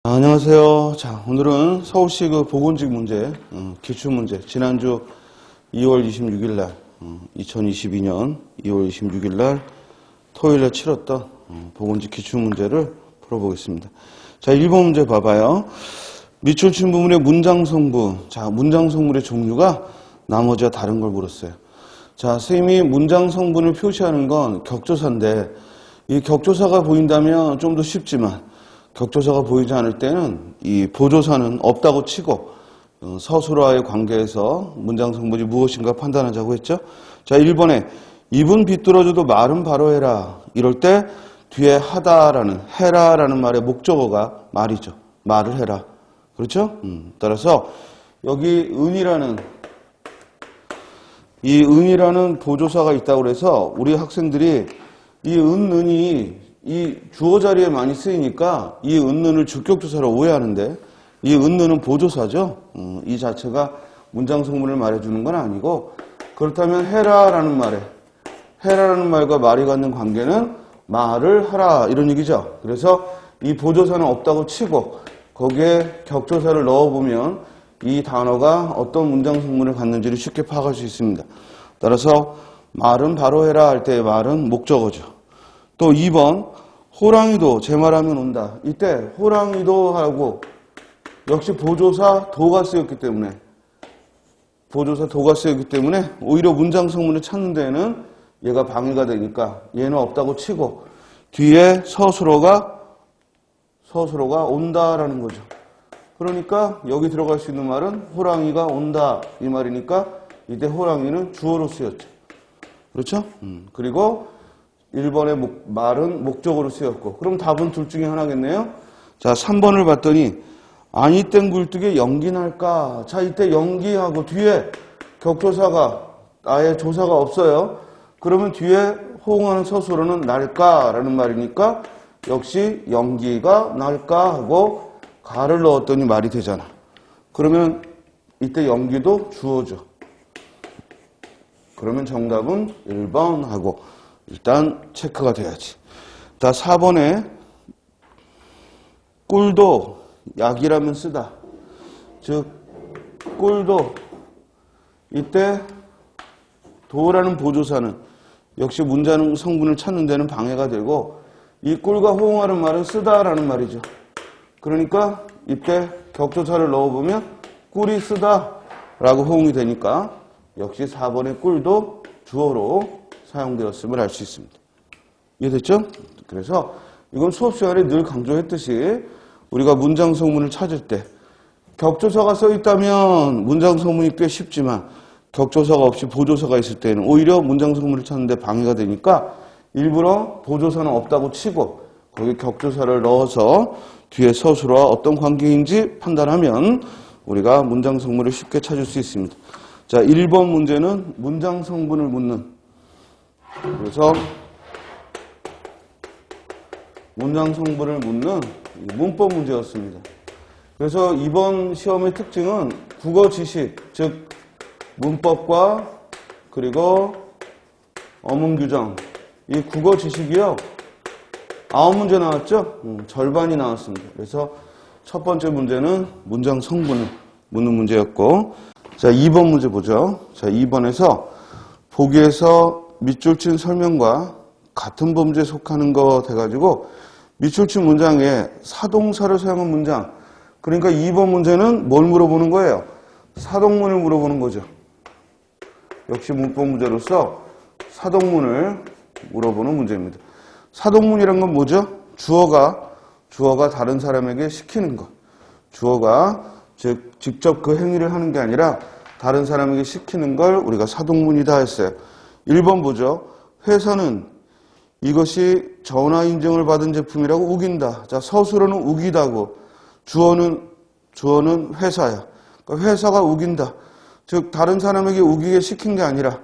안녕하세요. 자, 오늘은 서울시 보건직 문제, 기출문제, 지난주 2월 26일 날, 2022년 2월 26일 날 토요일에 치렀던 보건직 기출문제를 풀어보겠습니다. 자, 1번 문제 봐봐요. 밑줄 친 부분의 문장 성분. 자, 문장 성분의 종류가 나머지와 다른 걸 물었어요. 자, 선생님이 문장 성분을 표시하는 건 격조사인데, 이 격조사가 보인다면 좀 더 쉽지만, 격조사가 보이지 않을 때는 이 보조사는 없다고 치고 서술어와의 관계에서 문장 성분이 무엇인가 판단하자고 했죠. 자, 1번에 입은 비뚤어져도 말은 바로 해라. 이럴 때 뒤에 하다라는 해라라는 말의 목적어가 말이죠. 말을 해라. 그렇죠? 따라서 여기 은이라는 보조사가 있다고 그래서 우리 학생들이 이 은이 이 주어 자리에 많이 쓰이니까 이 은는을 주격조사로 오해하는데 이 은는은 보조사죠. 이 자체가 문장 성분을 말해주는 건 아니고 그렇다면 해라라는 말과 말이 갖는 관계는 말을 하라 이런 얘기죠. 그래서 이 보조사는 없다고 치고 거기에 격조사를 넣어보면 이 단어가 어떤 문장 성분을 갖는지를 쉽게 파악할 수 있습니다. 따라서 말은 바로 해라 할 때의 말은 목적어죠. 또 2번 호랑이도 제 말하면 온다. 이때 호랑이도 하고 역시 보조사 도가 쓰였기 때문에 오히려 문장 성분을 찾는 데에는 얘가 방해가 되니까 얘는 없다고 치고 뒤에 서술어가 온다라는 거죠. 그러니까 여기 들어갈 수 있는 말은 호랑이가 온다 이 말이니까 이때 호랑이는 주어로 쓰였죠. 그렇죠? 그리고 1번의 말은 목적으로 쓰였고 그럼 답은 둘 중에 하나겠네요. 자, 3번을 봤더니 아니 땡 굴뚝에 연기 날까. 자, 이때 연기하고 뒤에 격조사가 아예 조사가 없어요. 그러면 뒤에 호응하는 서술어는 날까라는 말이니까 역시 연기가 날까 하고 가를 넣었더니 말이 되잖아. 그러면 이때 연기도 주어죠. 그러면 정답은 1번 하고 일단 체크가 돼야지. 자, 4번에 꿀도 약이라면 쓰다. 즉 꿀도 이때 도라는 보조사는 역시 문장 성분을 찾는 데는 방해가 되고 이 꿀과 호응하는 말은 쓰다라는 말이죠. 그러니까 이때 격조사를 넣어보면 꿀이 쓰다라고 호응이 되니까 역시 4번의 꿀도 주어로 사용되었음을 알 수 있습니다. 이해됐죠? 그래서 이건 수업 시간에 늘 강조했듯이 우리가 문장 성분을 찾을 때 격조사가 써 있다면 문장 성분이 꽤 쉽지만 격조사가 없이 보조사가 있을 때는 오히려 문장 성분을 찾는 데 방해가 되니까 일부러 보조사는 없다고 치고 거기 격조사를 넣어서 뒤에 서술어와 어떤 관계인지 판단하면 우리가 문장 성분을 쉽게 찾을 수 있습니다. 자, 1번 문제는 문장 성분을 묻는 그래서 문장 성분을 묻는 문법 문제였습니다. 그래서 이번 시험의 특징은 국어 지식, 즉 문법과 그리고 어문 규정 이 국어 지식이요 9문제 나왔죠? 절반이 나왔습니다. 그래서 첫 번째 문제는 문장 성분을 묻는 문제였고 자 2번 문제 보죠. 자 2번에서 보기에서 밑줄 친 설명과 같은 범주에 속하는 거 돼가지고 밑줄 친 문장에 사동사를 사용한 문장 그러니까 2번 문제는 뭘 물어보는 거예요? 사동문을 물어보는 거죠. 역시 문법 문제로서 사동문을 물어보는 문제입니다. 사동문이란 건 뭐죠? 주어가 다른 사람에게 시키는 것. 주어가 즉 직접 그 행위를 하는 게 아니라 다른 사람에게 시키는 걸 우리가 사동문이다 했어요. 1번 보죠. 회사는 이것이 전화 인증을 받은 제품이라고 우긴다. 자, 서술어는 우기다고 주어는 회사야. 그러니까 회사가 우긴다. 즉 다른 사람에게 우기게 시킨 게 아니라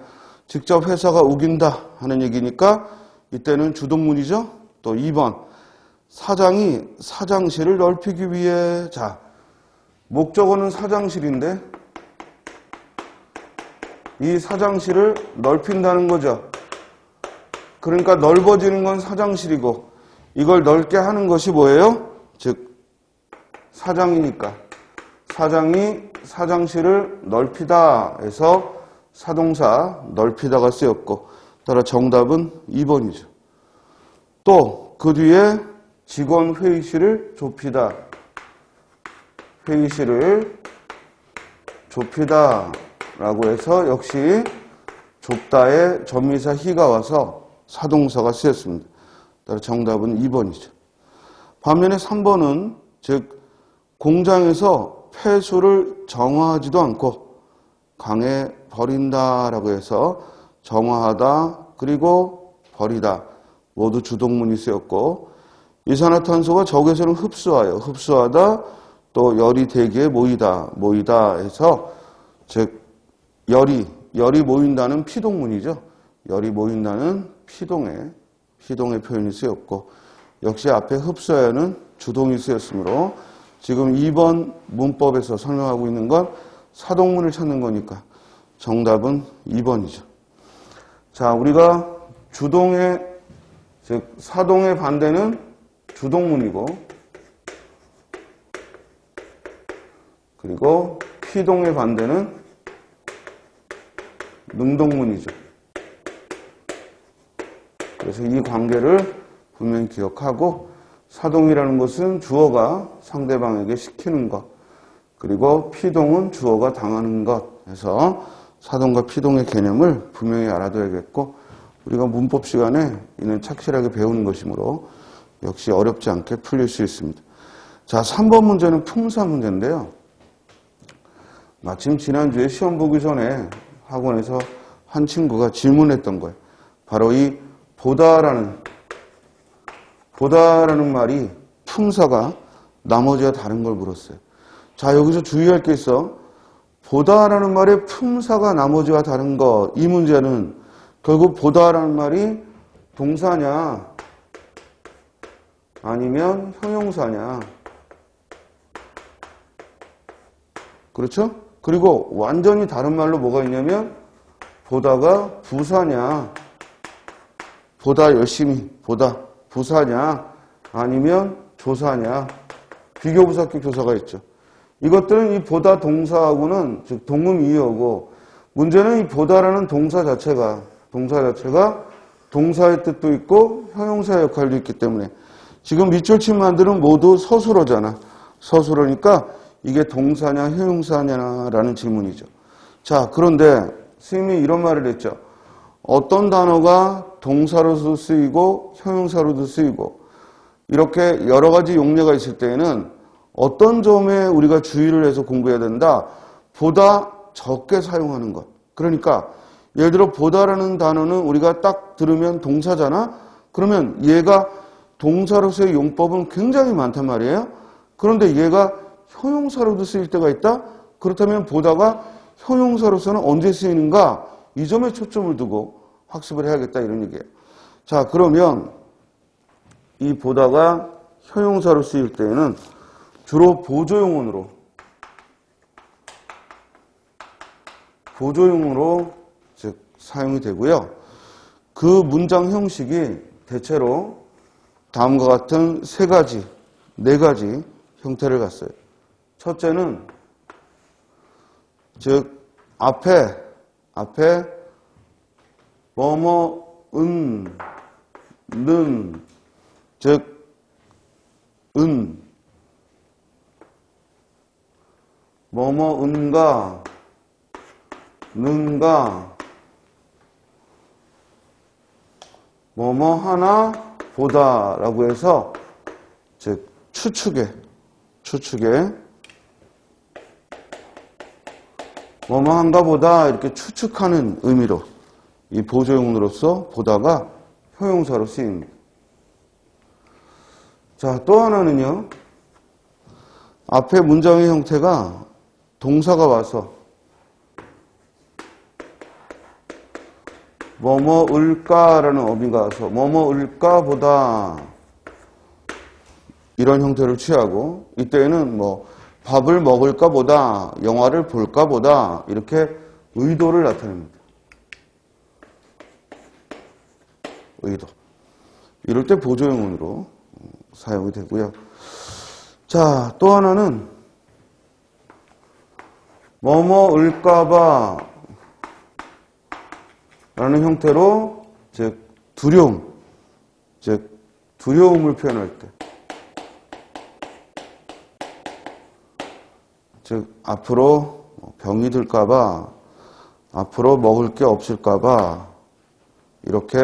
직접 회사가 우긴다 하는 얘기니까 이때는 주동문이죠. 또 2번 사장이 사장실을 넓히기 위해 자 목적어는 사장실인데 이 사장실을 넓힌다는 거죠. 그러니까 넓어지는 건 사장실이고 이걸 넓게 하는 것이 뭐예요? 즉 사장이니까 사장이 사장실을 넓히다 해서 사동사 넓히다가 쓰였고, 따라 정답은 2번이죠. 또 그 뒤에 직원 회의실을 좁히다, 회의실을 좁히다 라고 해서 역시 좁다에 전미사 히가 와서 사동사가 쓰였습니다. 따라 정답은 2번이죠. 반면에 3번은 즉 공장에서 폐수를 정화하지도 않고 강에 버린다라고 해서 정화하다 그리고 버리다 모두 주동문이 쓰였고, 이산화탄소가 적외선을 흡수하다 또 열이 대기에 모이다 해서 즉 열이 모인다는 피동문이죠. 열이 모인다는 피동의 표현이 쓰였고, 역시 앞에 흡수하여는 주동이 쓰였으므로 지금 2번 문법에서 설명하고 있는 건 사동문을 찾는 거니까 정답은 2번이죠. 자, 우리가 즉 사동의 반대는 주동문이고, 그리고 피동의 반대는 능동문이죠. 그래서 이 관계를 분명히 기억하고, 사동이라는 것은 주어가 상대방에게 시키는 것, 그리고 피동은 주어가 당하는 것 해서 사동과 피동의 개념을 분명히 알아둬야겠고, 우리가 문법 시간에 이는 착실하게 배우는 것이므로 역시 어렵지 않게 풀릴 수 있습니다. 자, 3번 문제는 품사 문제인데요. 마침 지난주에 시험 보기 전에 학원에서 한 친구가 질문했던 거예요. 바로 이 보다라는 말이 품사가 나머지와 다른 걸 물었어요. 자, 여기서 주의할 게 있어. 보다라는 말의 품사가 나머지와 다른 것, 이 문제는 결국 보다라는 말이 동사냐 아니면 형용사냐, 그렇죠? 그리고 완전히 다른 말로 뭐가 있냐면 보다가 부사냐, 보다 열심히 보다 부사냐 아니면 조사냐, 비교부사격 조사가 있죠. 이것들은 이 보다 동사하고는 즉 동음이어고, 문제는 이 보다라는 동사 자체가 동사의 뜻도 있고 형용사의 역할도 있기 때문에 지금 밑줄 친 말들은 모두 서술어잖아. 서술어니까 이게 동사냐 형용사냐라는 질문이죠. 자, 그런데 스님이 이런 말을 했죠. 어떤 단어가 동사로도 쓰이고 형용사로도 쓰이고 이렇게 여러 가지 용례가 있을 때에는 어떤 점에 우리가 주의를 해서 공부해야 된다. 보다 적게 사용하는 것. 그러니까 예를 들어 보다라는 단어는 우리가 딱 들으면 동사잖아. 그러면 얘가 동사로서의 용법은 굉장히 많단 말이에요. 그런데 얘가 형용사로도 쓰일 때가 있다. 그렇다면 보다가 형용사로서는 언제 쓰이는가? 이 점에 초점을 두고 학습을 해야겠다, 이런 얘기예요. 자, 그러면 이 보다가 형용사로 쓰일 때에는 주로 보조용어로 즉 사용이 되고요. 그 문장 형식이 대체로 다음과 같은 네 가지 형태를 갖어요. 첫째는 즉 앞에 뭐뭐 는 즉 뭐뭐 은가 는가 뭐뭐 하나 보다라고 해서 즉 추측에 뭐뭐 한가 보다 이렇게 추측하는 의미로 이 보조용으로서 보다가 형용사로 쓰입니다. 자, 또 하나는요. 앞에 문장의 형태가 동사가 와서 뭐뭐을까라는 어미가 와서 뭐뭐을까 보다 이런 형태를 취하고, 이때에는 뭐 밥을 먹을까 보다, 영화를 볼까 보다 이렇게 의도를 나타냅니다. 의도. 이럴 때 보조용어로 사용이 되고요. 자, 또 하나는 뭐뭐을까봐 라는 형태로 즉 두려움, 즉 두려움을 표현할 때, 즉 앞으로 병이 들까봐, 앞으로 먹을 게 없을까봐 이렇게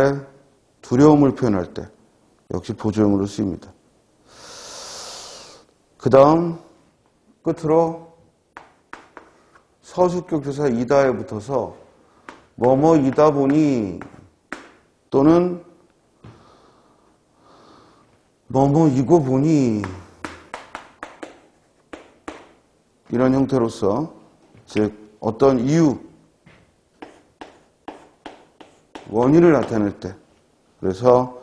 두려움을 표현할 때 역시 보조용으로 쓰입니다. 그 다음 끝으로 서술격 조사 이다에 붙어서 뭐뭐이다 보니 또는 뭐뭐이고 보니 이런 형태로서 즉 어떤 이유, 원인을 나타낼 때, 그래서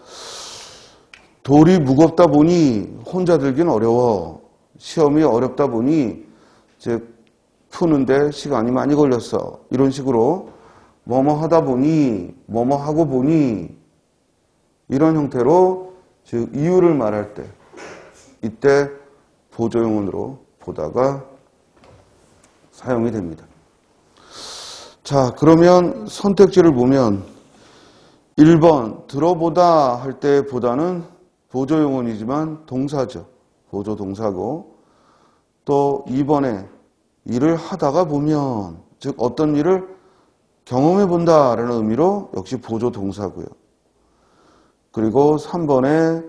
돌이 무겁다 보니 혼자 들긴 어려워, 시험이 어렵다 보니 즉 푸는데 시간이 많이 걸렸어, 이런 식으로 뭐뭐 하다 보니, 뭐뭐 하고 보니 이런 형태로 즉 이유를 말할 때 이때 보조용어로 보다가 사용이 됩니다. 자, 그러면 선택지를 보면 1번 들어보다 할 때 보다는 보조용어이지만 동사죠. 보조동사고, 또 2번에 일을 하다가 보면, 즉 어떤 일을 경험해 본다라는 의미로 역시 보조동사고요. 그리고 3번에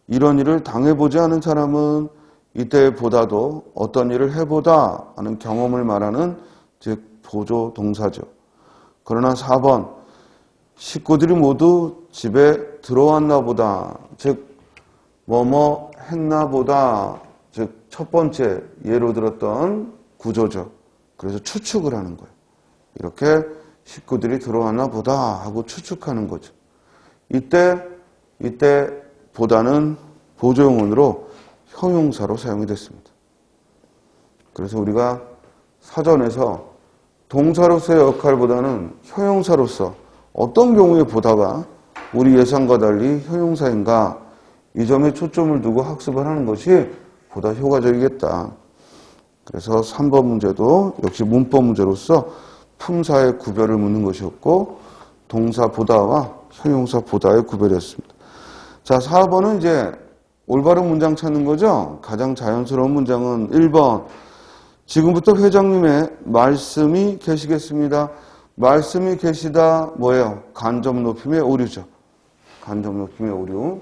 이런 일을 당해보지 않은 사람은 이때 보다도 어떤 일을 해보다 하는 경험을 말하는 즉 보조동사죠. 그러나 4번 식구들이 모두 집에 들어왔나 보다, 즉 뭐뭐 했나 보다, 즉 첫 번째 예로 들었던 구조죠. 그래서 추측을 하는 거예요. 이렇게 식구들이 들어왔나 보다 하고 추측하는 거죠. 이때 보다는 보조용어로 형용사로 사용이 됐습니다. 그래서 우리가 사전에서 동사로서의 역할보다는 형용사로서 어떤 경우에 보다가 우리 예상과 달리 형용사인가, 이 점에 초점을 두고 학습을 하는 것이 보다 효과적이겠다. 그래서 3번 문제도 역시 문법 문제로서 품사의 구별을 묻는 것이었고, 동사 보다와 형용사 보다의 구별이었습니다. 자, 4번은 이제 올바른 문장 찾는 거죠. 가장 자연스러운 문장은 1번. 지금부터 회장님의 말씀이 계시겠습니다. 말씀이 계시다 뭐예요? 간접 높임의 오류죠. 간접 높임의 오류.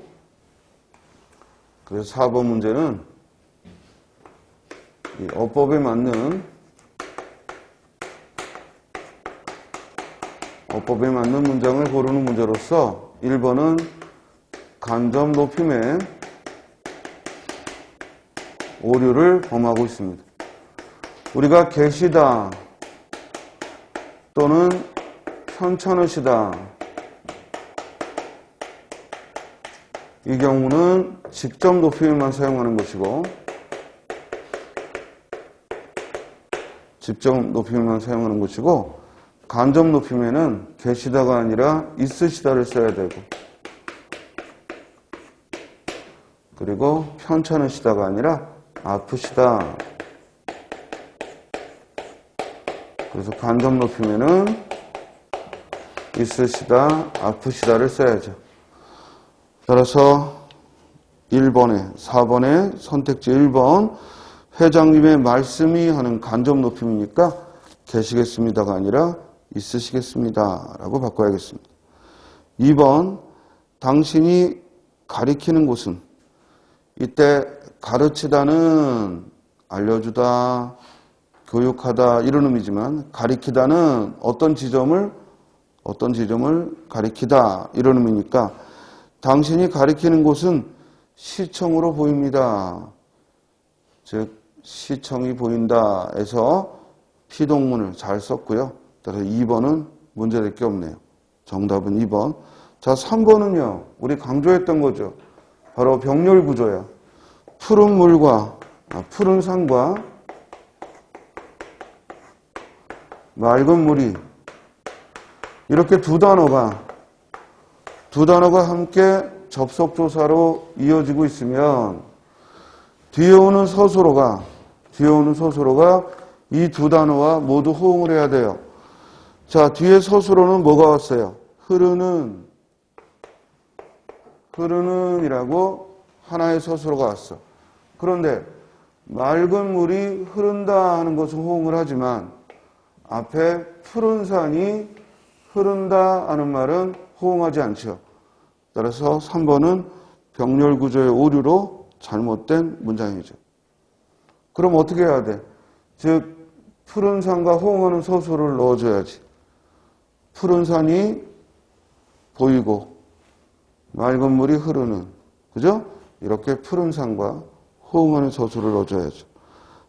그래서 4번 문제는 이 어법에 맞는 문장을 고르는 문제로서 1번은 간접 높임의 오류를 범하고 있습니다. 우리가 계시다 또는 편찮으시다, 이 경우는 직접 높임만 사용하는 것이고, 간접 높임에는 계시다가 아니라 있으시다를 써야 되고, 그리고 편찮으시다가 아니라 아프시다. 그래서 간접 높임에는 있으시다, 아프시다를 써야죠. 따라서 1번에, 4번에 선택지 1번 회장님의 말씀이 하는 간접 높임이니까 계시겠습니다가 아니라 있으시겠습니다 라고 바꿔야겠습니다. 2번 당신이 가리키는 곳은, 이때 가르치다는 알려주다, 교육하다 이런 의미지만 가리키다는 어떤 지점을 가리키다 이런 의미니까 당신이 가리키는 곳은 시청으로 보입니다. 즉 시청이 보인다에서 피동문을 잘 썼고요. 따라서 2번은 문제될 게 없네요. 정답은 2번. 자, 3번은요. 우리 강조했던 거죠. 바로 병렬 구조야. 푸른 물과 푸른 산과 맑은 물이 이렇게 두 단어가 함께 접속조사로 이어지고 있으면 뒤에 오는 서술어가 이 두 단어와 모두 호응을 해야 돼요. 자, 뒤에 서술어는 뭐가 왔어요? 흐르는 이라고 하나의 서술어가 왔어. 그런데 맑은 물이 흐른다 하는 것은 호응을 하지만 앞에 푸른 산이 흐른다 하는 말은 호응하지 않죠. 따라서 3번은 병렬 구조의 오류로 잘못된 문장이죠. 그럼 어떻게 해야 돼? 즉 푸른 산과 호응하는 서술을 넣어줘야지. 푸른 산이 보이고 맑은 물이 흐르는, 그죠? 이렇게 푸른 산과 호응하는 서술을 넣어줘야죠.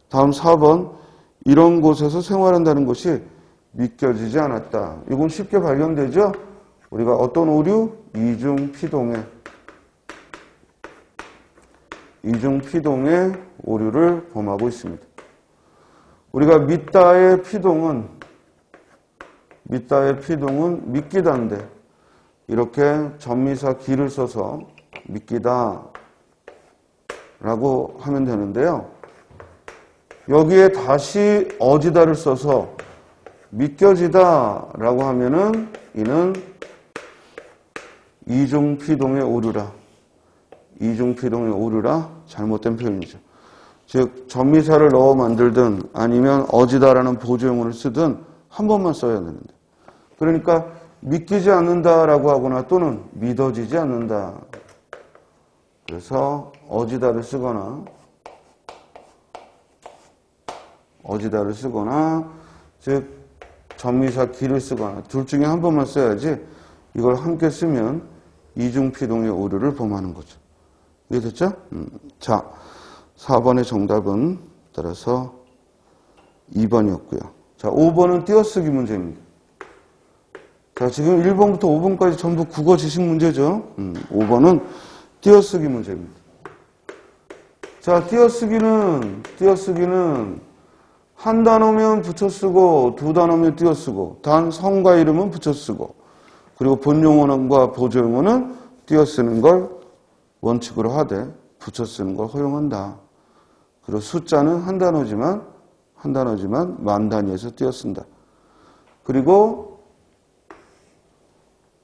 다음 4번, 이런 곳에서 생활한다는 것이 믿겨지지 않았다. 이건 쉽게 발견되죠? 우리가 어떤 오류? 이중 피동의 오류를 범하고 있습니다. 우리가 믿다의 피동은 믿기다인데 이렇게 전미사 기를 써서 믿기다 라고 하면 되는데요. 여기에 다시 어지다를 써서 믿겨지다 라고 하면은 이는 이중피동의 오류라 잘못된 표현이죠. 즉 전미사를 넣어 만들든 아니면 어지다라는 보조용어를 쓰든 한 번만 써야 되는데, 그러니까 믿기지 않는다라고 하거나 또는 믿어지지 않는다. 그래서 어지다를 쓰거나 즉 전미사 기를 쓰거나 둘 중에 한 번만 써야지 이걸 함께 쓰면 이중피동의 오류를 범하는 거죠. 이해됐죠? 자, 4번의 정답은 따라서 2번이었고요. 자, 5번은 띄어쓰기 문제입니다. 자, 지금 1번부터 5번까지 전부 국어 지식 문제죠. 5번은 띄어쓰기 문제입니다. 자, 띄어쓰기는 한 단어면 붙여쓰고 두 단어면 띄어쓰고 단 성과 이름은 붙여쓰고 그리고 본용어과 보조용어는 띄어쓰는 걸 원칙으로 하되 붙여쓰는 걸 허용한다. 그리고 숫자는 한 단어지만 만 단위에서 띄어쓴다. 그리고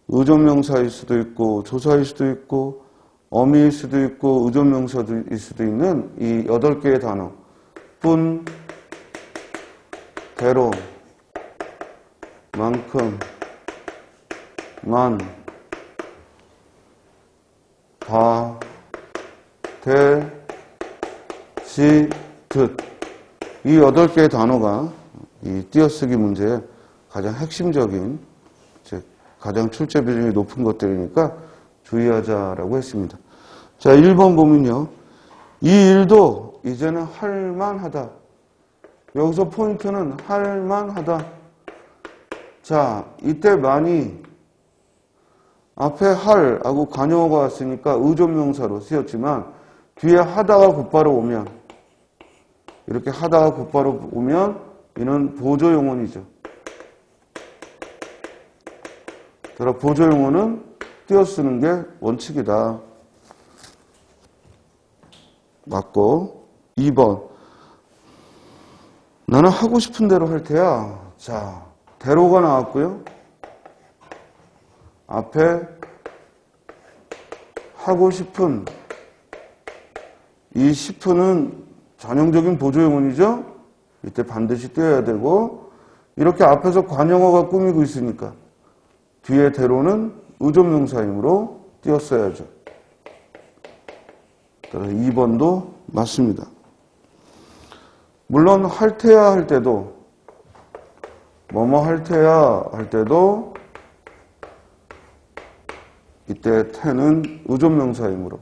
의존명사일 수도 있고 조사일 수도 있고 어미일 수도 있고 의존명사일 수도 있는 이 8개의 단어 뿐, 대로, 만큼, 만, 바, 대, 시, 듣. 이 8개의 단어가 이 띄어쓰기 문제의 가장 핵심적인, 즉 가장 출제 비중이 높은 것들이니까 주의하자라고 했습니다. 자, 1번 보면요. 이 일도 이제는 할만하다. 여기서 포인트는 할만하다. 자, 이때 많이 앞에 할하고 관용어가 왔으니까 의존명사로 쓰였지만 뒤에 하다가 곧바로 오면 이렇게 하다가 곧바로 오면 이는 보조용어이죠. 그러나 보조용어는 띄어쓰는 게 원칙이다. 맞고 2번 나는 하고 싶은 대로 할 테야. 자, 대로가 나왔고요. 앞에 하고 싶은 이 싶은은 전형적인 보조용어이죠. 이때 반드시 띄어야 되고 이렇게 앞에서 관용어가 꾸미고 있으니까 뒤에 대로는 의존명사이므로 띄었어야죠. 따라서 2번도 맞습니다. 물론 할 테야 할 때도 뭐뭐 할 테야 할 때도 이때 태는 의존명사이므로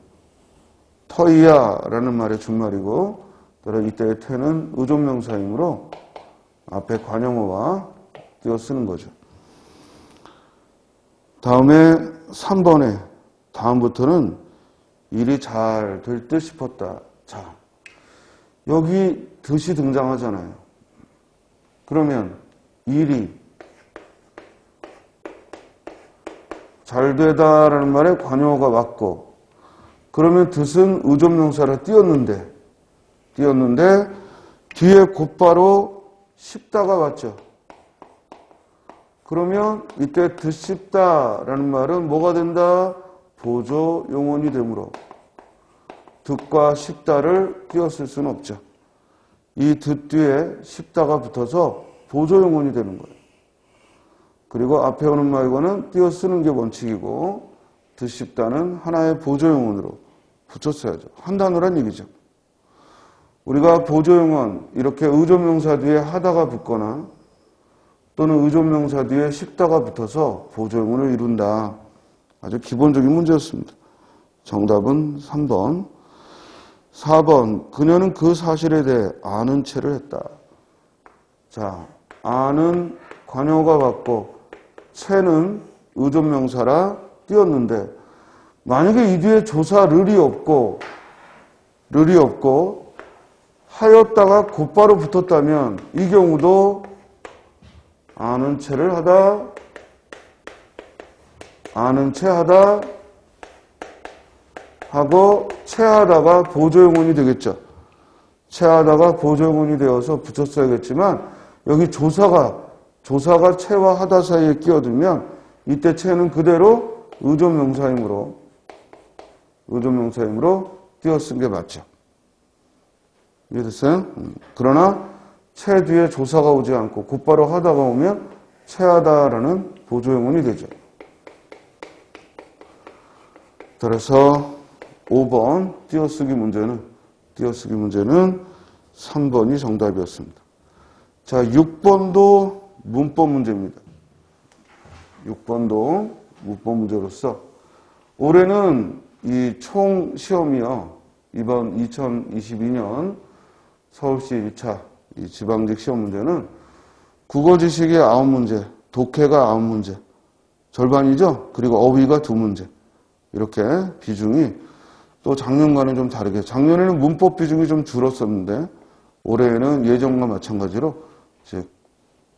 터이야 라는 말의 준말이고 따라 이때의 태는 의존명사이므로 앞에 관용어와 띄어 쓰는 거죠. 다음에 3번에 다음부터는 일이 잘 될 듯 싶었다. 자, 여기 듯이 등장하잖아요. 그러면 일이 잘 되다라는 말에 관용어가 맞고 그러면 듯은 의존명사를 띄었는데 띄었는데 뒤에 곧바로 씹다가 왔죠. 그러면 이때 드씹다라는 말은 뭐가 된다? 보조 용언이 되므로 듣과 씹다를 띄었을 수는 없죠. 이 듣 뒤에 씹다가 붙어서 보조 용언이 되는 거예요. 그리고 앞에 오는 말과는 띄어 쓰는 게 원칙이고 드씹다는 하나의 보조 용언으로 붙였어야죠. 한 단어란 얘기죠. 우리가 보조 용언 이렇게 의존명사 뒤에 하다가 붙거나 또는 의존명사 뒤에 씹다가 붙어서 보조 용언을 이룬다. 아주 기본적인 문제였습니다. 정답은 3번. 4번. 그녀는 그 사실에 대해 아는 체를 했다. 자, 아는 관여가 왔고 체는 의존명사라 띄었는데 만약에 이 뒤에 조사 르이 없고 하였다가 곧바로 붙었다면 이 경우도 아는 체를 하다, 아는 체 하다 하고 체하다가 보조용언이 되겠죠. 체하다가 보조용언이 되어서 붙였어야겠지만 여기 조사가 체와 하다 사이에 끼어들면 이때 체는 그대로 의존명사이므로 띄어 쓴 게 맞죠. 이해됐어요? 그러나 체 뒤에 조사가 오지 않고 곧바로 하다가 오면 체하다라는 보조용언이 되죠. 그래서 5번 띄어쓰기 문제는 3번이 정답이었습니다. 자, 6번도 문법 문제입니다. 6번도 문법 문제로서 올해는 이 총 시험이요. 이번 2022년 서울시 1차 이 지방직 시험 문제는 국어 지식이 9문제, 독해가 9문제, 절반이죠. 그리고 어휘가 2문제. 이렇게 비중이 또 작년과는 좀 다르게 작년에는 문법 비중이 좀 줄었었는데 올해는 예전과 마찬가지로 즉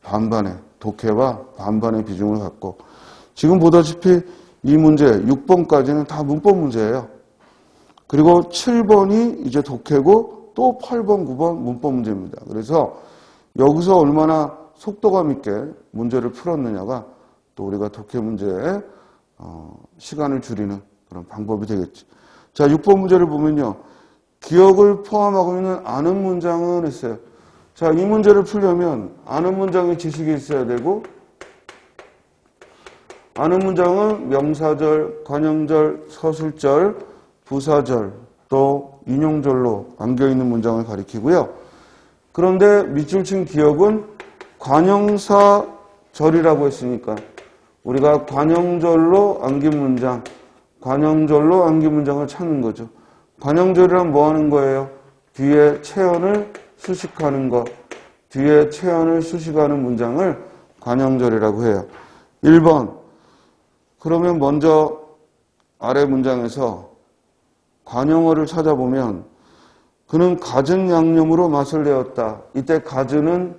반반의 독해와 반반의 비중을 갖고 지금 보다시피 이 문제 6번까지는 다 문법 문제예요. 그리고 7번이 이제 독해고 또 8번, 9번 문법 문제입니다. 그래서 여기서 얼마나 속도감 있게 문제를 풀었느냐가 또 우리가 독해 문제에 시간을 줄이는 그런 방법이 되겠지. 자, 6번 문제를 보면요. 기억을 포함하고 있는 아는 문장은 했어요. 자, 이 문제를 풀려면 아는 문장의 지식이 있어야 되고 아는 문장은 명사절, 관형절, 서술절, 부사절, 또 인용절로 안겨있는 문장을 가리키고요. 그런데 밑줄 친 기억은 관형사절이라고 했으니까 우리가 관형절로 안긴 문장을 찾는 거죠. 관형절이란 뭐 하는 거예요? 뒤에 체언을 수식하는 것, 뒤에 체언을 수식하는 문장을 관형절이라고 해요. 1번. 그러면 먼저 아래 문장에서 관형어를 찾아보면 그는 갖은 양념으로 맛을 내었다. 이때 갖은은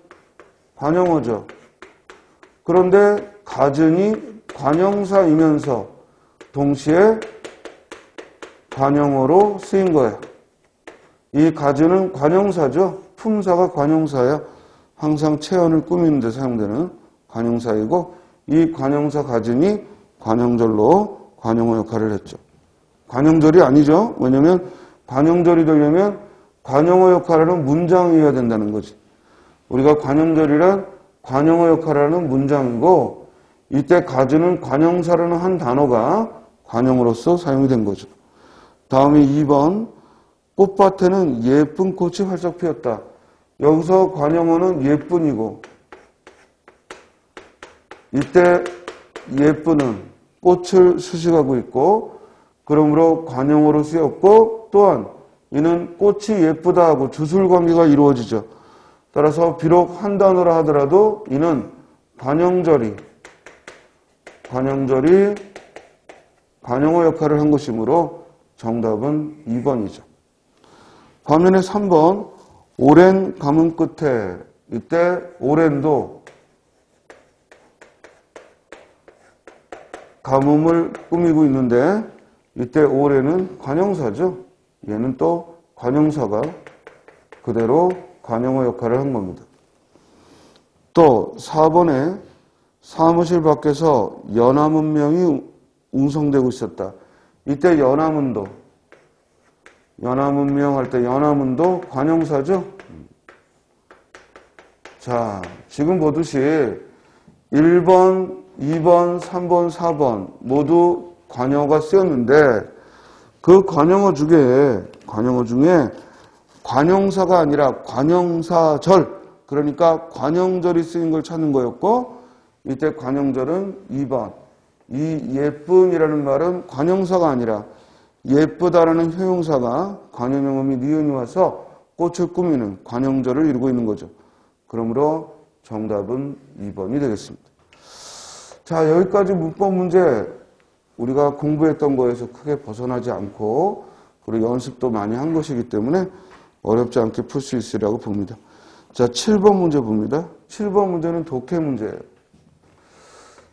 관형어죠. 그런데 갖은이 관형사이면서 동시에 관형어로 쓰인 거예요. 이 갖은은 관형사죠. 품사가 관형사야. 항상 체언을 꾸미는 데 사용되는 관형사이고 이 관형사 갖은이 관형절로 관형어 역할을 했죠. 관형절이 아니죠. 왜냐하면 관형절이 되려면 관형어 역할을 하는 문장이어야 된다는 거지. 우리가 관형절이란 관형어 역할을 하는 문장이고 이때 갖은은 관형사라는 한 단어가 관형으로서 사용이 된 거죠. 다음에 2번. 꽃밭에는 예쁜 꽃이 활짝 피었다. 여기서 관형어는 예쁜이고 이때 예쁜은 꽃을 수식하고 있고 그러므로 관형어로 쓰였고 또한 이는 꽃이 예쁘다 하고 주술관계가 이루어지죠. 따라서 비록 한 단어라 하더라도 이는 관형절이 관형어 역할을 한 것이므로 정답은 2번이죠. 반면에 3번 오랜 가뭄 끝에 이때 오랜도 가뭄을 꾸미고 있는데 이때 오랜은 관형사죠. 얘는 또 관형사가 그대로 관용어 역할을 한 겁니다. 또 4번에 사무실 밖에서 연화문명이 웅성대고 있었다. 이때 연화문도 연화문명 할 때 연화문도 관용사죠. 자, 지금 보듯이 1번, 2번, 3번, 4번 모두 관용어가 쓰였는데 그 관용어 중에 관용사가 아니라 관용사절, 그러니까 관용절이 쓰인 걸 찾는 거였고, 이때 관용절은 2번. 이 예쁜이라는 말은 관용사가 아니라 예쁘다라는 형용사가 관용형음이 니은이 와서 꽃을 꾸미는 관용절을 이루고 있는 거죠. 그러므로 정답은 2번이 되겠습니다. 자, 여기까지 문법 문제 우리가 공부했던 거에서 크게 벗어나지 않고 그리고 연습도 많이 한 것이기 때문에 어렵지 않게 풀 수 있으리라고 봅니다. 자, 7번 문제 봅니다. 7번 문제는 독해 문제예요.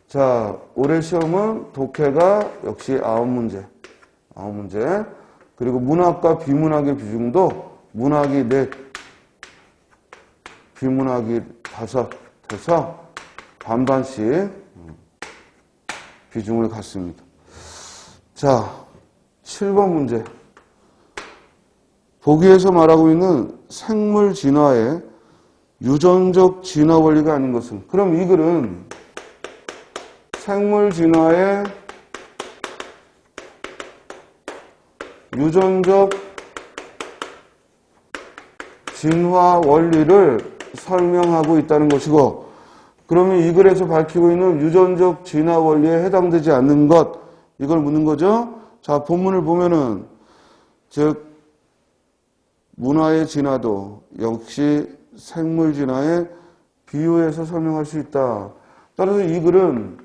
자, 올해 시험은 독해가 역시 9문제. 그리고 문학과 비문학의 비중도 문학이 4, 비문학이 5 해서 반반씩 비중을 갖습니다. 자, 7번 문제. 보기에서 말하고 있는 생물 진화의 유전적 진화 원리가 아닌 것은, 그럼 이 글은 생물 진화의 유전적 진화 원리를 설명하고 있다는 것이고, 그러면 이 글에서 밝히고 있는 유전적 진화 원리에 해당되지 않는 것, 이걸 묻는 거죠. 자, 본문을 보면은 즉 문화의 진화도 역시 생물 진화에 비유해서 설명할 수 있다. 따라서 이 글은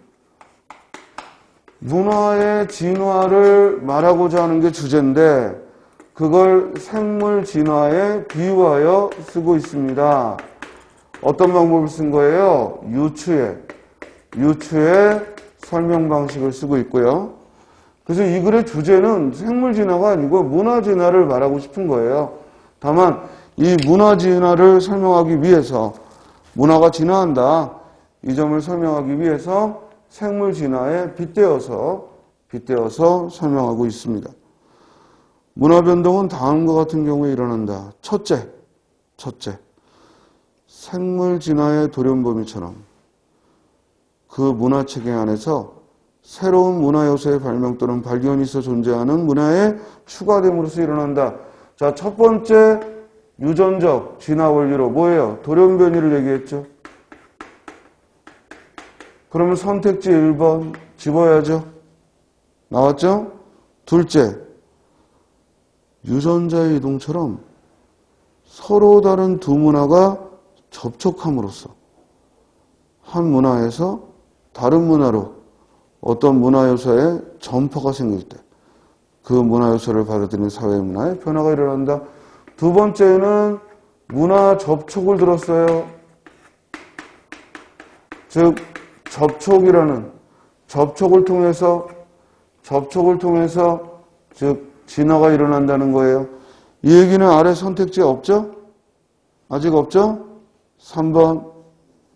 문화의 진화를 말하고자 하는 게 주제인데 그걸 생물 진화에 비유하여 쓰고 있습니다. 어떤 방법을 쓴 거예요? 유추의 설명 방식을 쓰고 있고요. 그래서 이 글의 주제는 생물 진화가 아니고 문화 진화를 말하고 싶은 거예요. 다만 이 문화 진화를 설명하기 위해서 문화가 진화한다. 이 점을 설명하기 위해서 생물 진화에 빗대어서 설명하고 있습니다. 문화 변동은 다음과 같은 경우에 일어난다. 첫째, 생물 진화의 돌연범위처럼 그 문화 체계 안에서 새로운 문화 요소의 발명 또는 발견이 있어 존재하는 문화의 추가됨으로써 일어난다. 자, 첫 번째 유전적 진화 원리로 뭐예요? 돌연변이를 얘기했죠. 그러면 선택지 1번 집어야죠. 나왔죠? 둘째, 유전자의 이동처럼 서로 다른 두 문화가 접촉함으로써 한 문화에서 다른 문화로 어떤 문화 요소의 전파가 생길 때 그 문화 요소를 받아들이는 사회 문화의 변화가 일어난다. 두 번째는 문화 접촉을 들었어요. 즉 접촉을 통해서 즉 진화가 일어난다는 거예요. 이 얘기는 아래 선택지에 없죠? 아직 없죠? 3번.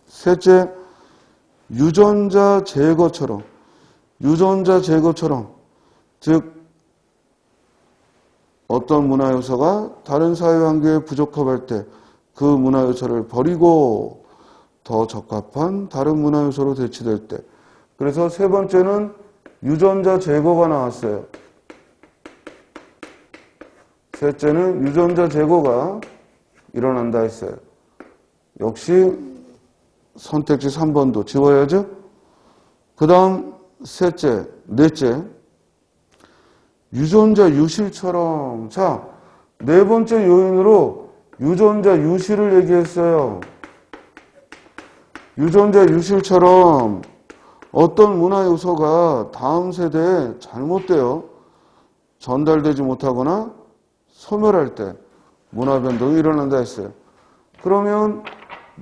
셋째, 유전자 제거처럼 즉 어떤 문화 요소가 다른 사회 환경에 부적합할 때 그 문화 요소를 버리고 더 적합한 다른 문화 요소로 대치될 때. 그래서 세 번째는 유전자 제거가 나왔어요. 셋째는 유전자 제거가 일어난다 했어요. 역시 선택지 3번도 지워야죠. 그 다음 넷째, 유전자 유실처럼. 자, 네 번째 요인으로 유전자 유실을 얘기했어요. 유전자 유실처럼 어떤 문화 요소가 다음 세대에 잘못되어 전달되지 못하거나 소멸할 때 문화 변동이 일어난다 했어요. 그러면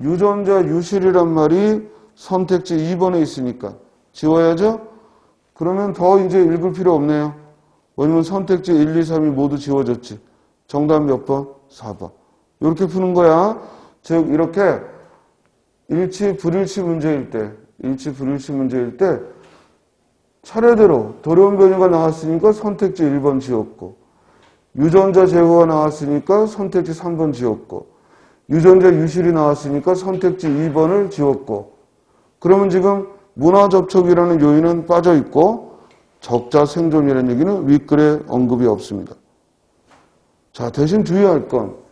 유전자 유실이란 말이 선택지 2번에 있으니까 지워야죠? 그러면 더 이제 읽을 필요 없네요. 왜냐면 선택지 1, 2, 3이 모두 지워졌지. 정답 몇 번? 4번. 이렇게 푸는 거야. 즉 이렇게 일치 불일치 문제일 때 차례대로 도려운 변이가 나왔으니까 선택지 1번 지웠고, 유전자 제거가 나왔으니까 선택지 3번 지웠고, 유전자 유실이 나왔으니까 선택지 2번을 지웠고, 그러면 지금 문화 접촉이라는 요인은 빠져 있고 적자 생존이라는 얘기는 윗글에 언급이 없습니다. 자, 대신 주의할 건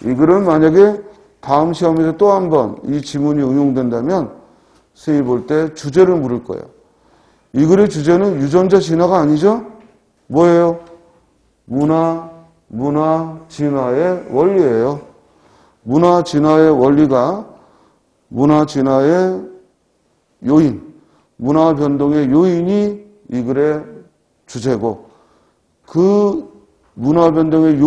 이 글은 만약에 다음 시험에서 또 한 번 이 지문이 응용된다면 선생님이 볼 때 주제를 물을 거예요. 이 글의 주제는 유전자 진화가 아니죠? 뭐예요? 문화 진화의 원리예요. 문화 진화의 원리가 문화 진화의 요인, 문화 변동의 요인이 이 글의 주제고, 그 문화 변동의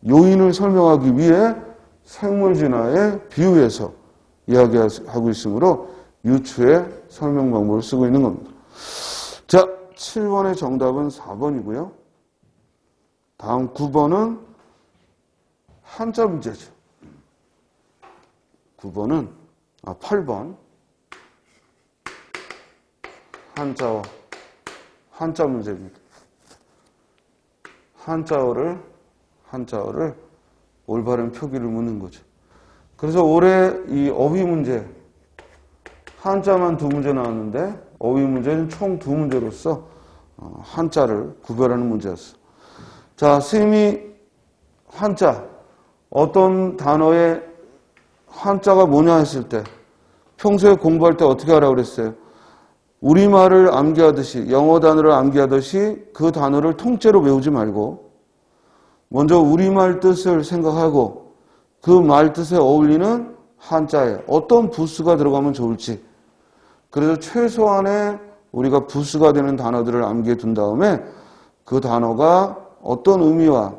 요인을 설명하기 위해 생물 진화에 비유해서 이야기하고 있으므로 유추의 설명 방법을 쓰고 있는 겁니다. 자, 7번의 정답은 4번이고요. 다음 9번은 한자 문제죠. 8번. 한자 문제입니다. 한자어를 올바른 표기를 묻는 거죠. 그래서 올해 이 어휘 문제, 한자만 2문제 나왔는데 어휘 문제는 총 2문제로서 한자를 구별하는 문제였어. 자, 선생님이 한자, 어떤 단어의 한자가 뭐냐 했을 때 평소에 공부할 때 어떻게 하라고 그랬어요? 우리말을 암기하듯이, 영어 단어를 암기하듯이 그 단어를 통째로 외우지 말고 먼저 우리말 뜻을 생각하고 그 말 뜻에 어울리는 한자에 어떤 부수가 들어가면 좋을지, 그래서 최소한의 우리가 부수가 되는 단어들을 암기해 둔 다음에 그 단어가 어떤 의미와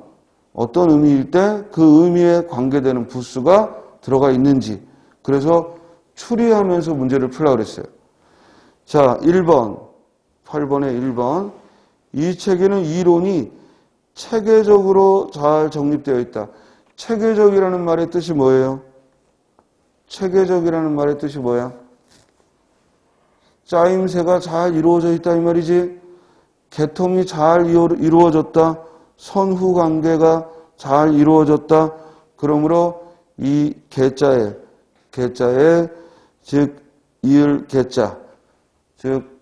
어떤 의미일 때 그 의미에 관계되는 부수가 들어가 있는지, 그래서 추리하면서 문제를 풀라고 그랬어요. 자, 1번, 8번의 1번. 이 책에는 이론이 체계적으로 잘 정립되어 있다. 체계적이라는 말의 뜻이 뭐예요? 체계적이라는 말의 뜻이 뭐야? 짜임새가 잘 이루어져 있다 이 말이지. 개통이 잘 이루어졌다. 선후 관계가 잘 이루어졌다. 그러므로 이 개자에 즉 이을 개자, 즉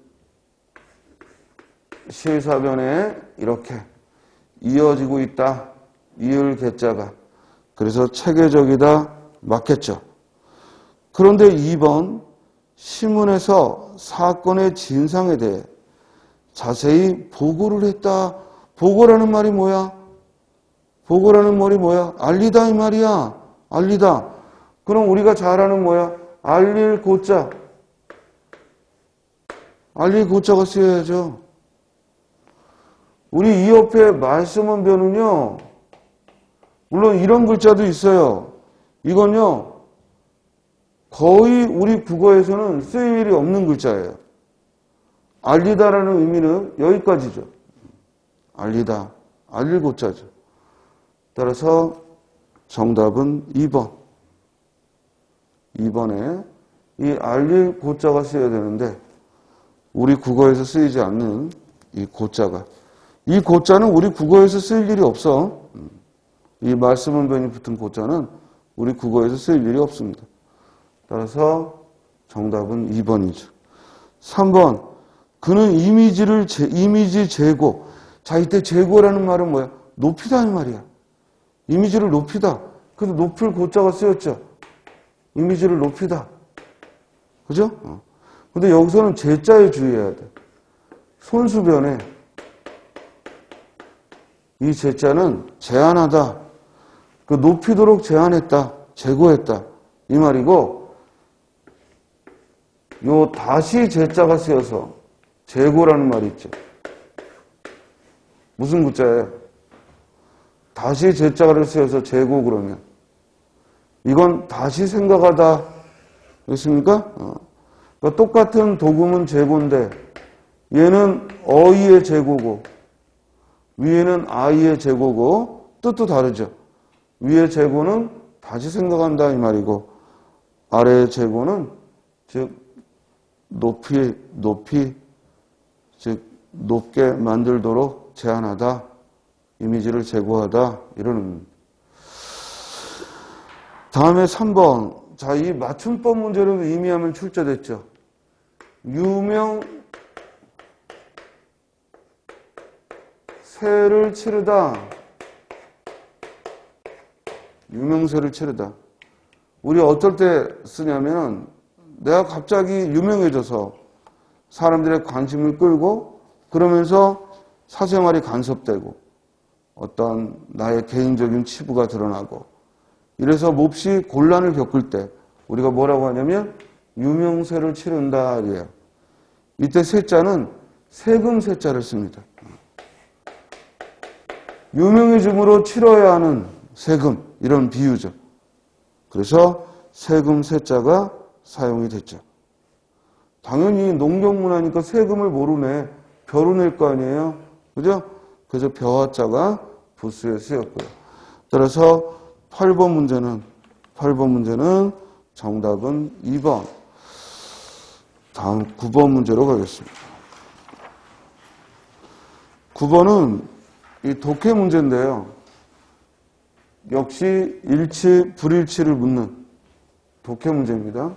실사변에 이렇게 이어지고 있다. 이을 개자가. 그래서 체계적이다. 맞겠죠. 그런데 2번, 신문에서 사건의 진상에 대해 자세히 보고를 했다. 보고라는 말이 뭐야? 보고라는 말이 뭐야? 알리다 이 말이야. 알리다. 그럼 우리가 잘 아는 뭐야? 알릴 고자. 알릴 고자가 쓰여야죠. 우리 이 옆에 말씀은 변은요, 물론 이런 글자도 있어요. 이건요, 거의 우리 국어에서는 쓰일 일이 없는 글자예요. 알리다라는 의미는 여기까지죠. 알리다, 알릴 고자죠. 따라서 정답은 2번. 2번에 이 알릴 고자가 쓰여야 되는데 우리 국어에서 쓰이지 않는 이 고자가, 이 고자는 우리 국어에서 쓰일 일이 없어. 이 말씀은 변이 붙은 고자는 우리 국어에서 쓰일 일이 없습니다. 따라서 정답은 2번이죠. 3번, 그는 이미지 제고. 자, 이때 제고라는 말은 뭐야? 높이다 이 말이야. 이미지를 높이다. 그래서 높을 고자가 쓰였죠. 이미지를 높이다. 그죠? 근데 여기서는 제자에 주의해야 돼. 손수변에 이 제자는 제한하다. 그 높이도록 제한했다. 제고했다. 이 말이고, 요 다시 제자가 쓰여서 제고라는 말이 있죠. 무슨 구자예요? 다시 제자를 쓰여서 제고 그러면 이건 다시 생각하다. 그렇습니까? 그러니까 똑같은 도금은 제고인데 얘는 어이의 제고고 위에는 아이의 제고고 뜻도 다르죠. 위의 재고는 다시 생각한다 이 말이고 아래의 재고는 즉 높이 즉 높게 만들도록 제한하다, 이미지를 제고하다 이러는. 다음에 3번. 자, 이 맞춤법 문제로 의미하면 출제됐죠. 유명세를 치르다. 유명세를 치르다. 우리 어떨 때 쓰냐면 내가 갑자기 유명해져서 사람들의 관심을 끌고 그러면서 사생활이 간섭되고 어떤 나의 개인적인 치부가 드러나고 이래서 몹시 곤란을 겪을 때 우리가 뭐라고 하냐면 유명세를 치른다 이래요. 이때 세자는 세금 세자를 씁니다. 유명해짐으로 치러야 하는 세금 이런 비유죠. 그래서 세금 세자가 사용이 됐죠. 당연히 농경문화니까 세금을 모르네. 벼로 낼 거 아니에요. 그죠? 그래서 벼화자가 부수에 쓰였고요. 따라서 8번 문제는 정답은 2번. 다음 9번 문제로 가겠습니다. 9번은 이 독해 문제인데요. 역시 일치, 불일치를 묻는 독해 문제입니다.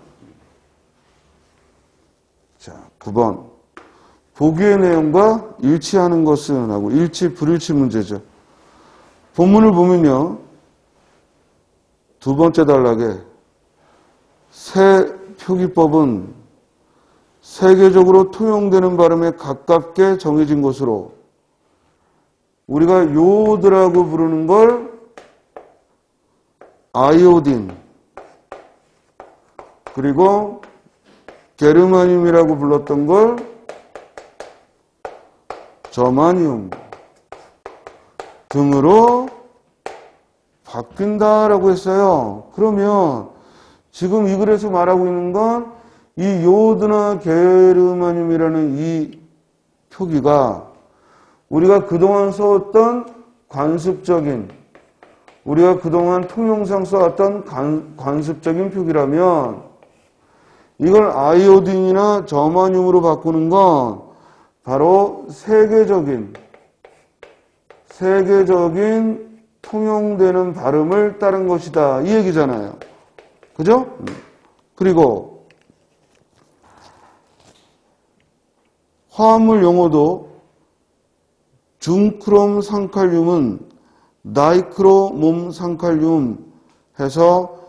자, 9번. 보기의 내용과 일치하는 것은 하고 일치, 불일치 문제죠. 본문을 보면요. 두 번째 단락에 새 표기법은 세계적으로 통용되는 발음에 가깝게 정해진 것으로 우리가 요오드라고 부르는 걸 아이오딘 그리고 게르마늄이라고 불렀던 걸 저마늄 등으로 바뀐다라고 했어요. 그러면 지금 이 글에서 말하고 있는 건 이 요오드나 게르마늄이라는 이 표기가 우리가 그동안 써왔던 관습적인 우리가 그동안 통용상 써왔던 관습적인 표기라면 이걸 아이오딘이나 저마늄으로 바꾸는 건 바로 세계적인 통용되는 발음을 따른 것이다. 이 얘기잖아요. 그죠? 그리고 화합물 용어도 중크롬 상칼륨은 다이크로몸 상칼륨 해서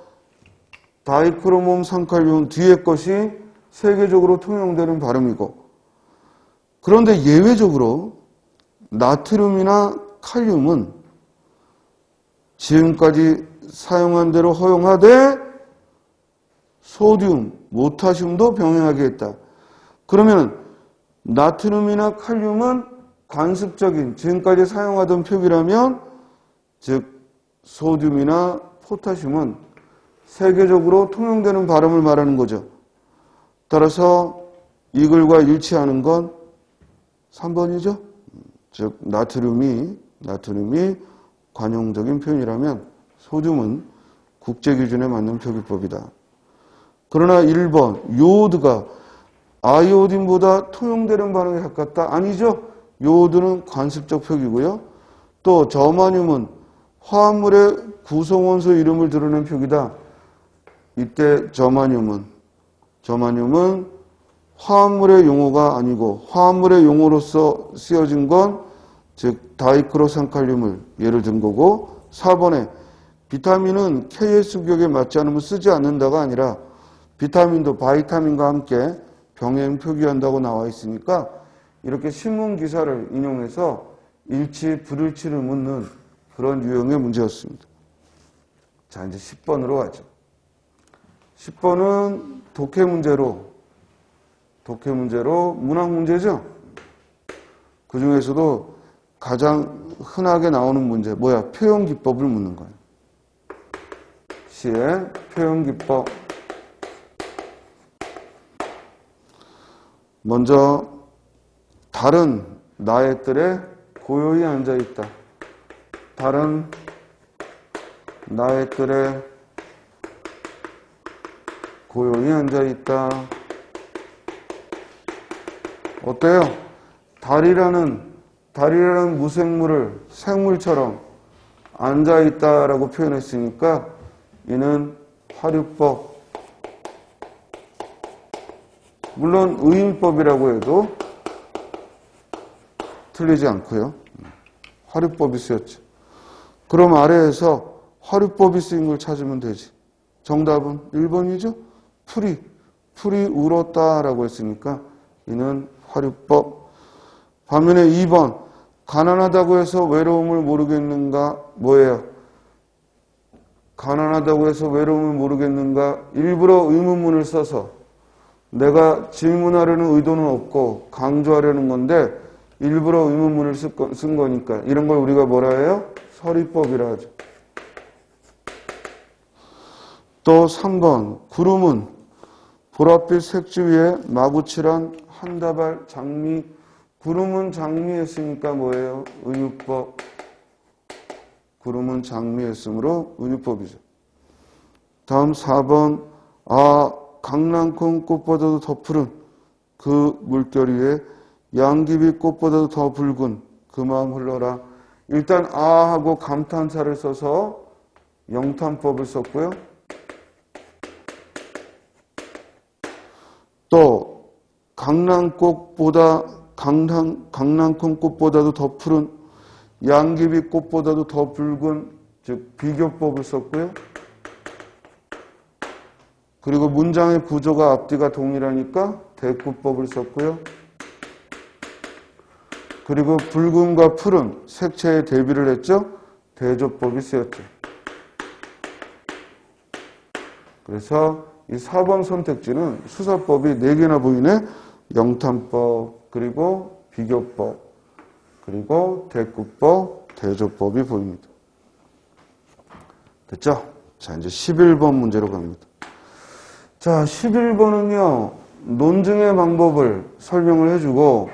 다이크로몸 상칼륨 뒤에 것이 세계적으로 통용되는 발음이고 그런데 예외적으로 나트륨이나 칼륨은 지금까지 사용한 대로 허용하되 소듐, 모타슘도 병행하게 했다. 그러면 나트륨이나 칼륨은 관습적인 지금까지 사용하던 표기라면 즉 소듐이나 포타슘은 세계적으로 통용되는 발음을 말하는 거죠. 따라서 이 글과 일치하는 건 3번이죠. 즉 나트륨이 관용적인 표현이라면 소듐은 국제기준에 맞는 표기법이다. 그러나 1번 요오드가 아이오딘보다 통용되는 발음에 가깝다? 아니죠. 요오드는 관습적 표기고요. 또 저마늄은 화합물의 구성원소 이름을 드러낸 표기다. 이때 저마늄은 화합물의 용어가 아니고 화합물의 용어로서 쓰여진 건 즉 다이크로산칼륨을 예를 든 거고 4번에 비타민은 KS격에 맞지 않으면 쓰지 않는다가 아니라 비타민도 바이타민과 함께 병행 표기한다고 나와 있으니까 이렇게 신문 기사를 인용해서 일치, 불일치를 묻는 그런 유형의 문제였습니다. 자, 이제 10번으로 가죠. 10번은 독해 문제로 문학 문제죠. 그 중에서도 가장 흔하게 나오는 문제 뭐야? 표현 기법을 묻는 거예요. 시의 표현 기법. 먼저 다른 나의 뜰에 고요히 앉아있다. 다른 나의 뜰에 고요히 앉아있다. 어때요? 달이라는 무생물을 생물처럼 앉아있다라고 표현했으니까 이는 화류법. 물론 의인법이라고 해도 틀리지 않고요. 화류법이 쓰였죠. 그럼 아래에서 화류법이 쓰인 걸 찾으면 되지. 정답은 1번이죠. 풀이 울었다라고 했으니까 이는 화류법. 반면에 2번 가난하다고 해서 외로움을 모르겠는가? 뭐예요? 가난하다고 해서 외로움을 모르겠는가? 일부러 의문문을 써서 내가 질문하려는 의도는 없고 강조하려는 건데 일부러 의문문을 쓴 거니까 이런 걸 우리가 뭐라 해요? 서리법이라 하죠. 또 3번 구름은 보랏빛 색지 위에 마구칠한 한 다발 장미. 구름은 장미했으니까 뭐예요? 은유법. 구름은 장미했으므로 은유법이죠. 다음 4번 강낭콩 꽃보다도 더 푸른 그 물결 위에 양귀비 꽃보다도 더 붉은 그 마음 흘러라. 일단 하고 감탄사를 써서 영탄법을 썼고요. 또 강낭콩 꽃보다도 더 푸른 양귀비 꽃보다도 더 붉은 즉 비교법을 썼고요. 그리고 문장의 구조가 앞뒤가 동일하니까 대꾸법을 썼고요. 그리고 붉은과 푸른 색채의 대비를 했죠. 대조법이 쓰였죠. 그래서 이 4번 선택지는 수사법이 4개나 보이네. 영탄법, 그리고 비교법, 그리고 대꾸법, 대조법이 보입니다. 됐죠? 자, 이제 11번 문제로 갑니다. 자, 11번은요, 논증의 방법을 설명을 해주고,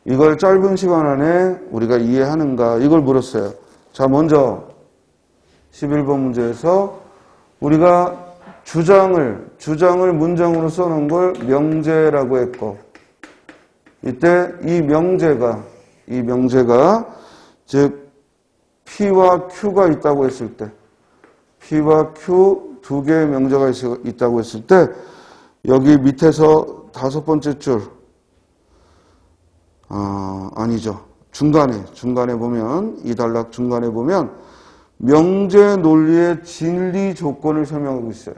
이걸 짧은 시간 안에 우리가 이해하는가, 이걸 물었어요. 자, 먼저, 11번 문제에서 우리가 주장을 문장으로 써놓은 걸 명제라고 했고, 이때 이 명제가, 즉, P와 Q가 있다고 했을 때, P와 Q 두 개의 명제가 있다고 했을 때, 여기 밑에서 5번째 줄, 아니죠. 중간에 보면, 이 단락 중간에 보면, 명제 논리의 진리 조건을 설명하고 있어요.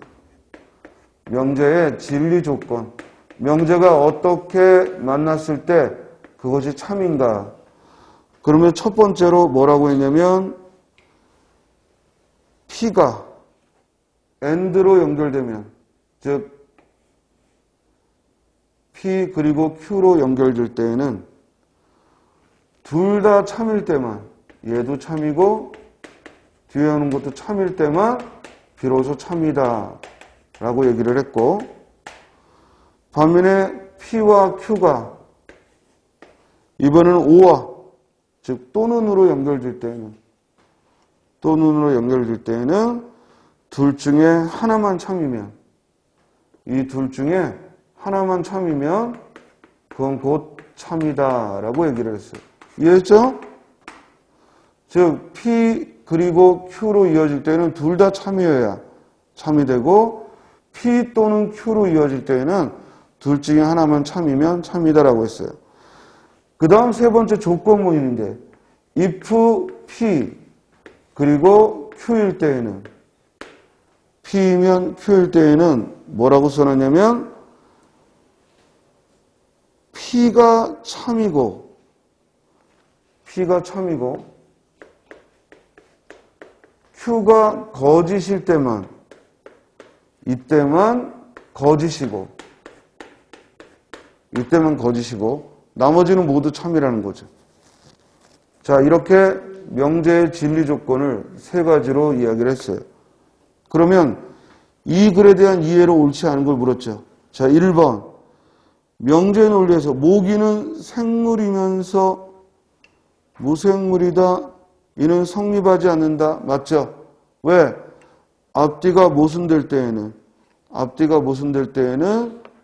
명제의 진리 조건. 명제가 어떻게 만났을 때 그것이 참인가. 그러면 첫 번째로 뭐라고 했냐면 P가 AND로 연결되면 즉 P 그리고 Q로 연결될 때에는 둘 다 참일 때만 얘도 참이고 뒤에 오는 것도 참일 때만 비로소 참이다 라고 얘기를 했고 반면에 P와 Q가 이번에는 O와 즉 또는으로 연결될 때에는 둘 중에 하나만 참이면 이 둘 중에 하나만 참이면 그건 곧 참이다 라고 얘기를 했어요. 이해했죠? 즉 P 그리고 Q로 이어질 때는 둘 다 참이어야 참이 되고 P 또는 Q로 이어질 때에는 둘 중에 하나만 참이면 참이다라고 했어요. 그 다음 세 번째 조건문인데 if P 그리고 Q일 때에는 P이면 Q일 때에는 뭐라고 써놨냐면 P가 참이고 Q가 거짓일 때만 이때만 거짓이고 나머지는 모두 참이라는 거죠. 자, 이렇게 명제의 진리 조건을 세 가지로 이야기를 했어요. 그러면 이 글에 대한 이해로 옳지 않은 걸 물었죠. 자, 1번 명제 논리에서 모기는 생물이면서 무생물이다. 이는 성립하지 않는다. 맞죠? 왜? 앞뒤가 모순될 때에는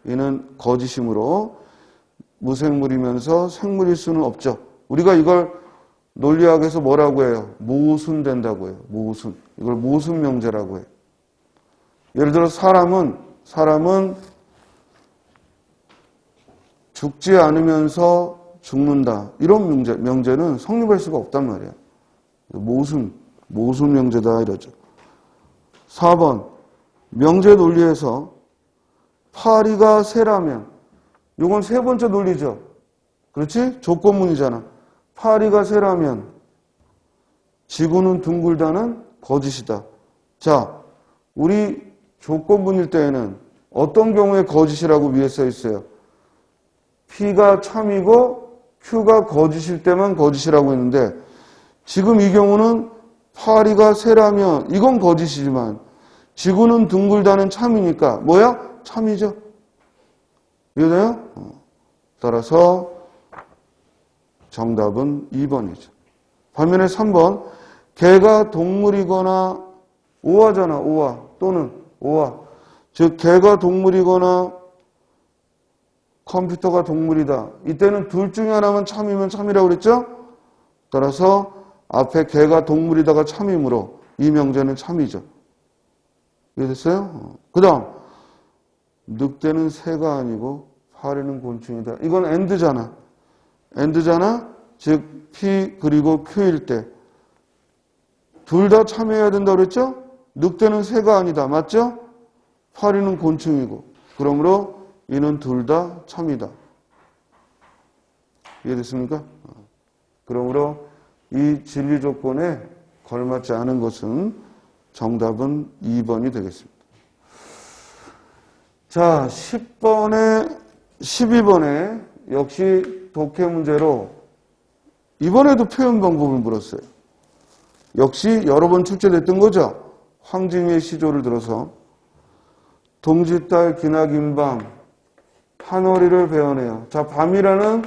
이는 거짓이므로 무생물이면서 생물일 수는 없죠. 우리가 이걸 논리학에서 뭐라고 해요? 모순된다고 해요. 모순. 이걸 모순 명제라고 해요. 예를 들어 사람은 죽지 않으면서 죽는다. 이런 명제는 성립할 수가 없단 말이에요. 모순 명제다 이러죠. 4번 명제 논리에서 파리가 새라면, 이건 세 번째 논리죠. 그렇지? 조건문이잖아. 파리가 새라면 지구는 둥글다는 거짓이다. 자, 우리 조건문일 때에는 어떤 경우에 거짓이라고 위에 써 있어요? P가 참이고 Q가 거짓일 때만 거짓이라고 했는데, 지금 이 경우는 파리가 새라면 이건 거짓이지만 지구는 둥글다는 참이니까 뭐야? 참이죠. 이해돼요? 따라서 정답은 2번이죠. 반면에 3번 개가 동물이거나 오화잖아. 오화 또는 오화. 즉 개가 동물이거나 컴퓨터가 동물이다. 이때는 둘 중에 하나만 참이면 참이라고 그랬죠? 따라서 앞에 개가 동물이다가 참이므로 이 명제는 참이죠. 이해됐어요? 그 다음 늑대는 새가 아니고 파리는 곤충이다. 이건 AND잖아. 즉 P 그리고 Q일 때 둘 다 참여해야 된다고 그랬죠? 늑대는 새가 아니다. 맞죠? 파리는 곤충이고. 그러므로 이는 둘 다 참이다. 이해됐습니까? 그러므로 이 진리 조건에 걸맞지 않은 것은 정답은 2번이 되겠습니다. 자, 10번에 12번에 역시 독해 문제로 이번에도 표현 방법을 물었어요. 역시 여러 번 출제됐던 거죠. 황진이의 시조를 들어서 동짓달 기나긴 밤 한허리를 베어내요. 자, 밤이라는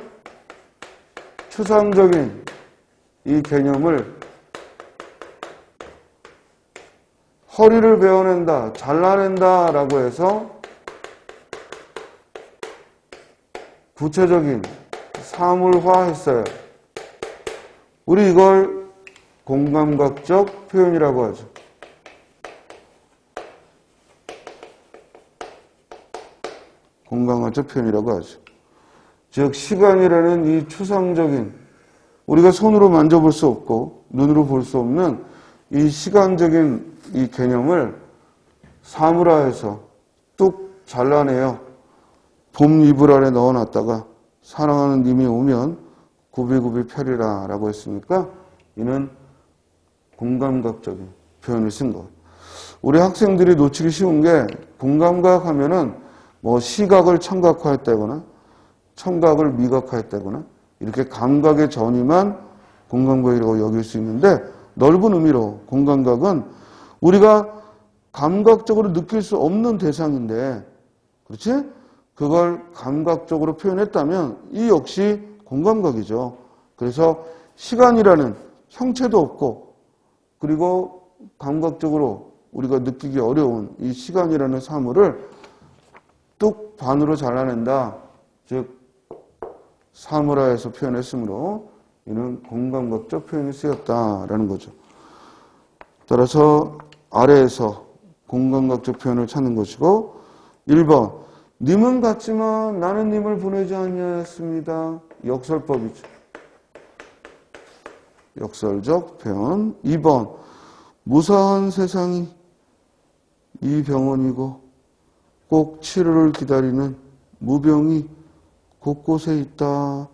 추상적인 이 개념을 허리를 베어낸다, 잘라낸다 라고 해서 구체적인 사물화했어요. 우리 이걸 공감각적 표현이라고 하죠. 공감각적 표현이라고 하죠. 즉 시간이라는 이 추상적인, 우리가 손으로 만져볼 수 없고 눈으로 볼 수 없는 이 시간적인 이 개념을 사물화해서 뚝 잘라내요. 봄 이불 아래 넣어놨다가 사랑하는 님이 오면 굽이굽이 펴리라 라고 했으니까 이는 공감각적인 표현을 쓴 것. 우리 학생들이 놓치기 쉬운 게 공감각 하면은 뭐 시각을 청각화했다거나 청각을 미각화했다거나 이렇게 감각의 전이만 공감각이라고 여길 수 있는데, 넓은 의미로 공감각은 우리가 감각적으로 느낄 수 없는 대상인데, 그렇지? 그걸 감각적으로 표현했다면 이 역시 공감각이죠. 그래서 시간이라는 형체도 없고 그리고 감각적으로 우리가 느끼기 어려운 이 시간이라는 사물을 뚝 반으로 잘라낸다. 즉 사물화해서 표현했으므로 이는 공감각적 표현이 쓰였다라는 거죠. 따라서 아래에서 공감각적 표현을 찾는 것이고, 1번 님은 같지만 나는 님을 보내지 아니하였습니다. 역설법이죠. 역설적 표현. 2번 무사한 세상이 이 병원이고 꼭 치료를 기다리는 무병이 곳곳에 있다.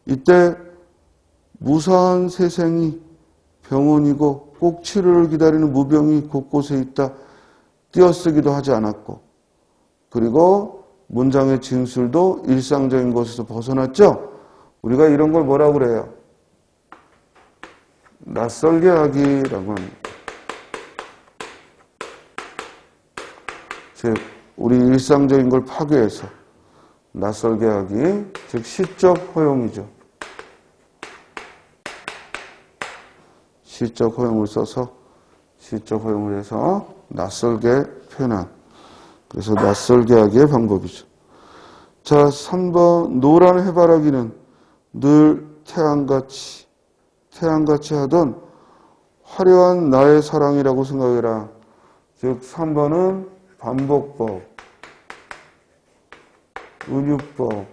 이때 무사한 세상이 병원이고 꼭 치료를 기다리는 무병이 곳곳에 있다. 띄어쓰기도 하지 않았고, 그리고 문장의 진술도 일상적인 것에서 벗어났죠. 우리가 이런 걸 뭐라고 그래요? 낯설게 하기라고 합니다. 즉 우리 일상적인 걸 파괴해서 낯설게 하기, 즉 시적 허용이죠. 시적 허용을 써서 시적 허용을 해서 낯설게 표현한, 그래서 낯설게 하기의 방법이죠. 자, 3번 노란 해바라기는 늘 태양같이 하던 화려한 나의 사랑이라고 생각해라. 즉 3번은 반복법, 은유법,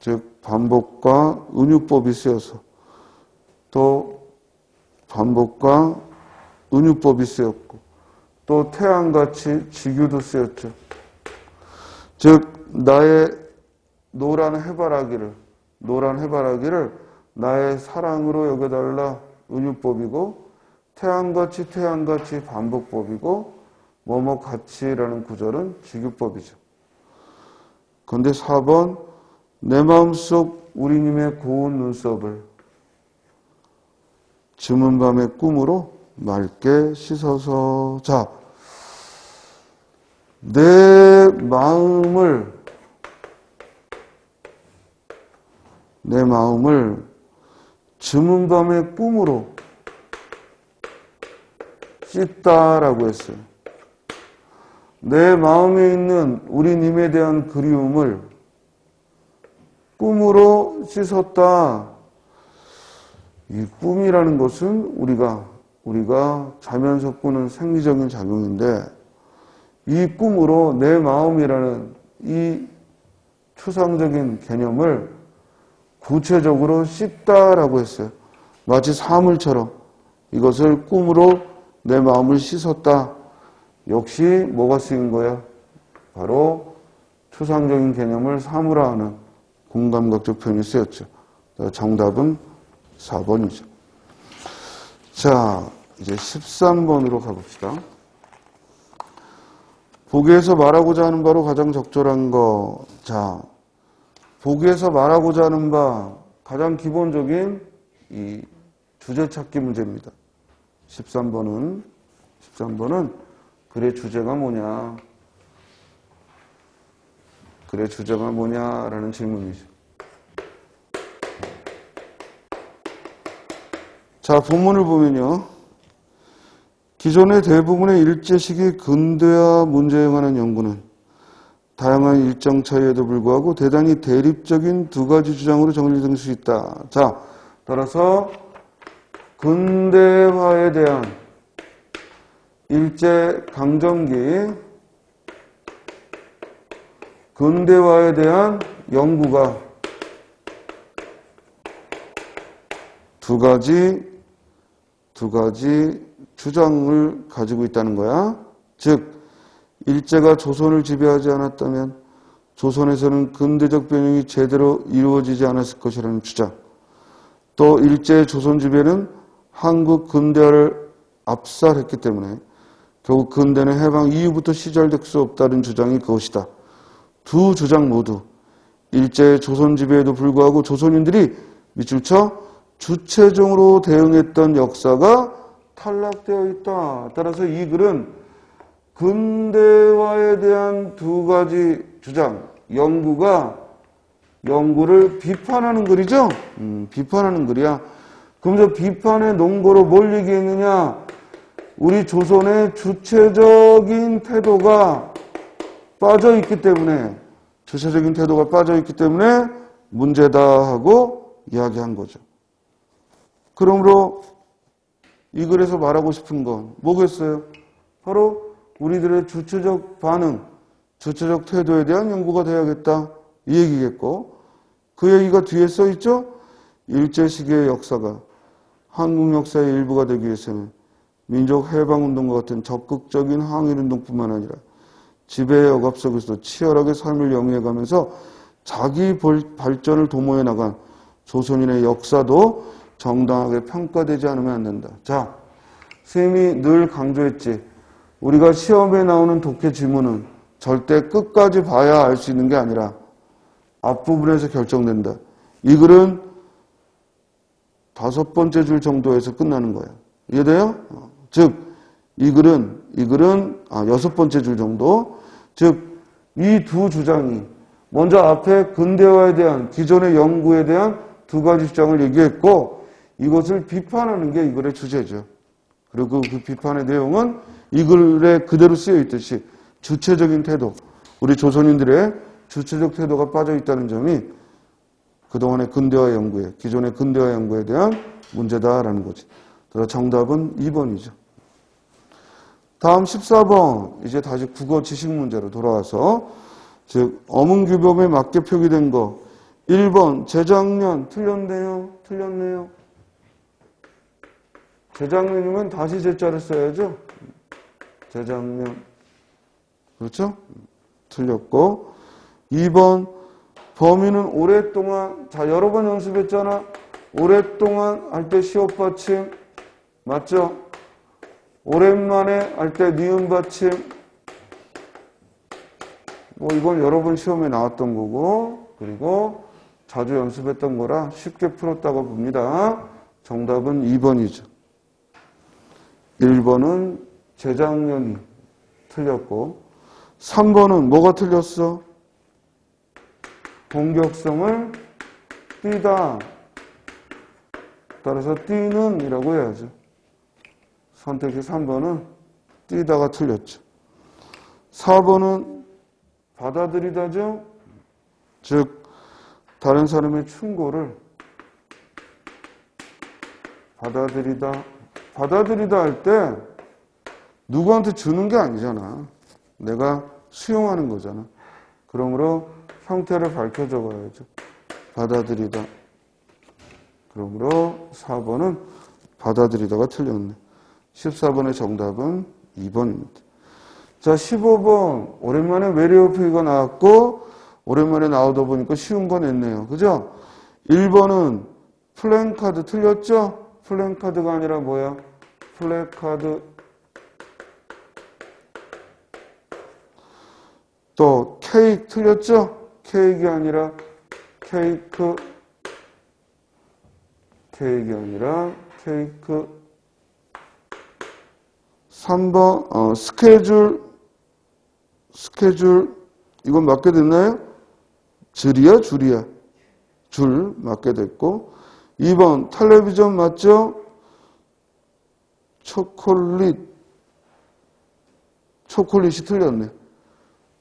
즉 반복과 은유법이 쓰여서 또 반복과 은유법이 쓰였고 또 태양같이 직유도 쓰였죠. 즉 나의 노란 해바라기를 나의 사랑으로 여겨달라 은유법이고 태양같이 반복법이고 뭐뭐같이라는 구절은 직유법이죠. 그런데 4번 내 마음속 우리님의 고운 눈썹을 즈문 밤의 꿈으로 맑게 씻어서. 자, 내 마음을 즈문 밤의 꿈으로 씻다라고 했어요. 내 마음에 있는 우리님에 대한 그리움을 꿈으로 씻었다. 이 꿈이라는 것은 우리가 자면서 꾸는 생리적인 작용인데 이 꿈으로 내 마음이라는 이 추상적인 개념을 구체적으로 씻다라고 했어요. 마치 사물처럼 이것을 꿈으로 내 마음을 씻었다. 역시 뭐가 쓰인 거야? 바로 추상적인 개념을 사물화하는 공감각적 표현이 쓰였죠. 정답은 4번이죠. 자, 이제 13번으로 가봅시다. 보기에서 말하고자 하는 바로 가장 적절한 거. 자, 보기에서 말하고자 하는 바 가장 기본적인 이 주제 찾기 문제입니다. 13번은 글의 주제가 뭐냐? 글의 주제가 뭐냐라는 질문이죠. 자, 본문을 보면요. 기존의 대부분의 일제시기 근대화 문제에 관한 연구는 다양한 일정 차이에도 불구하고 대단히 대립적인 두 가지 주장으로 정리될 수 있다. 자, 따라서 근대화에 대한 일제 강점기 근대화에 대한 연구가 두 가지 주장을 가지고 있다는 거야. 즉 일제가 조선을 지배하지 않았다면 조선에서는 근대적 변형이 제대로 이루어지지 않았을 것이라는 주장. 또 일제의 조선 지배는 한국 근대화를 압살했기 때문에 결국 근대는 해방 이후부터 시작될 수 없다는 주장이 그것이다. 두 주장 모두 일제의 조선 지배에도 불구하고 조선인들이 밑줄 쳐 주체적으로 대응했던 역사가 탈락되어 있다. 따라서 이 글은 근대화에 대한 두 가지 주장, 연구를 비판하는 글이죠? 비판하는 글이야. 그럼 저 비판의 논거로 뭘 얘기했느냐? 우리 조선의 주체적인 태도가 빠져있기 때문에 문제다 하고 이야기한 거죠. 그러므로 이 글에서 말하고 싶은 건 뭐겠어요? 바로 우리들의 주체적 반응, 주체적 태도에 대한 연구가 돼야겠다. 이 얘기겠고, 그 얘기가 뒤에 써있죠? 일제시기의 역사가 한국 역사의 일부가 되기 위해서는 민족 해방운동과 같은 적극적인 항일운동뿐만 아니라 지배의 억압 속에서도 치열하게 삶을 영위해가면서 자기 발전을 도모해 나간 조선인의 역사도 정당하게 평가되지 않으면 안 된다. 자, 선생님이 늘 강조했지. 우리가 시험에 나오는 독해 지문은 절대 끝까지 봐야 알 수 있는 게 아니라 앞부분에서 결정된다. 이 글은 5번째 줄 정도에서 끝나는 거예요. 이해돼요? 즉, 이 글은 6번째 줄 정도. 즉, 이 두 주장이 먼저 앞에 근대화에 대한 기존의 연구에 대한 두 가지 주장을 얘기했고 이것을 비판하는 게 이 글의 주제죠. 그리고 그 비판의 내용은 이 글에 그대로 쓰여 있듯이 주체적인 태도, 우리 조선인들의 주체적 태도가 빠져 있다는 점이 그동안의 근대화 연구에, 기존의 근대화 연구에 대한 문제다라는 거지. 그래서 정답은 2번이죠. 다음 14번, 이제 다시 국어 지식 문제로 돌아와서, 즉 어문규범에 맞게 표기된 거 1번 재작년 틀렸네요. 재작년이면 다시 제자를 써야죠. 재작년. 그렇죠? 틀렸고 2번 범위는 오랫동안, 자 여러 번 연습했잖아. 오랫동안 할 때 시옷 받침 맞죠? 오랜만에 할 때 니은 받침. 뭐 이건 여러 번 시험에 나왔던 거고, 그리고 자주 연습했던 거라 쉽게 풀었다고 봅니다. 정답은 2번이죠. 1번은 재작년이 틀렸고 3번은 뭐가 틀렸어? 공격성을 띠다. 따라서 띠는 이라고 해야죠. 선택지 3번은 띠다가 틀렸죠. 4번은 받아들이다죠. 즉 다른 사람의 충고를 받아들이다 할 때 누구한테 주는 게 아니잖아. 내가 수용하는 거잖아. 그러므로 형태를 밝혀 적어야죠. 받아들이다. 그러므로 4번은 받아들이다가 틀렸네. 14번의 정답은 2번입니다. 자, 15번. 오랜만에 외래어 표기가 나왔고, 오랜만에 나오다 보니까 쉬운 거 냈네요. 그죠? 1번은 플랜카드 틀렸죠? 플랜카드가 아니라 뭐야? 플래카드. 또 케이크 틀렸죠? 케이크가 아니라 케이크. 케이크가 아니라 케이크. 3번 스케줄 이건 맞게 됐나요? 줄이야 줄이야? 줄 맞게 됐고 2번 텔레비전 맞죠? 초콜릿이 틀렸네.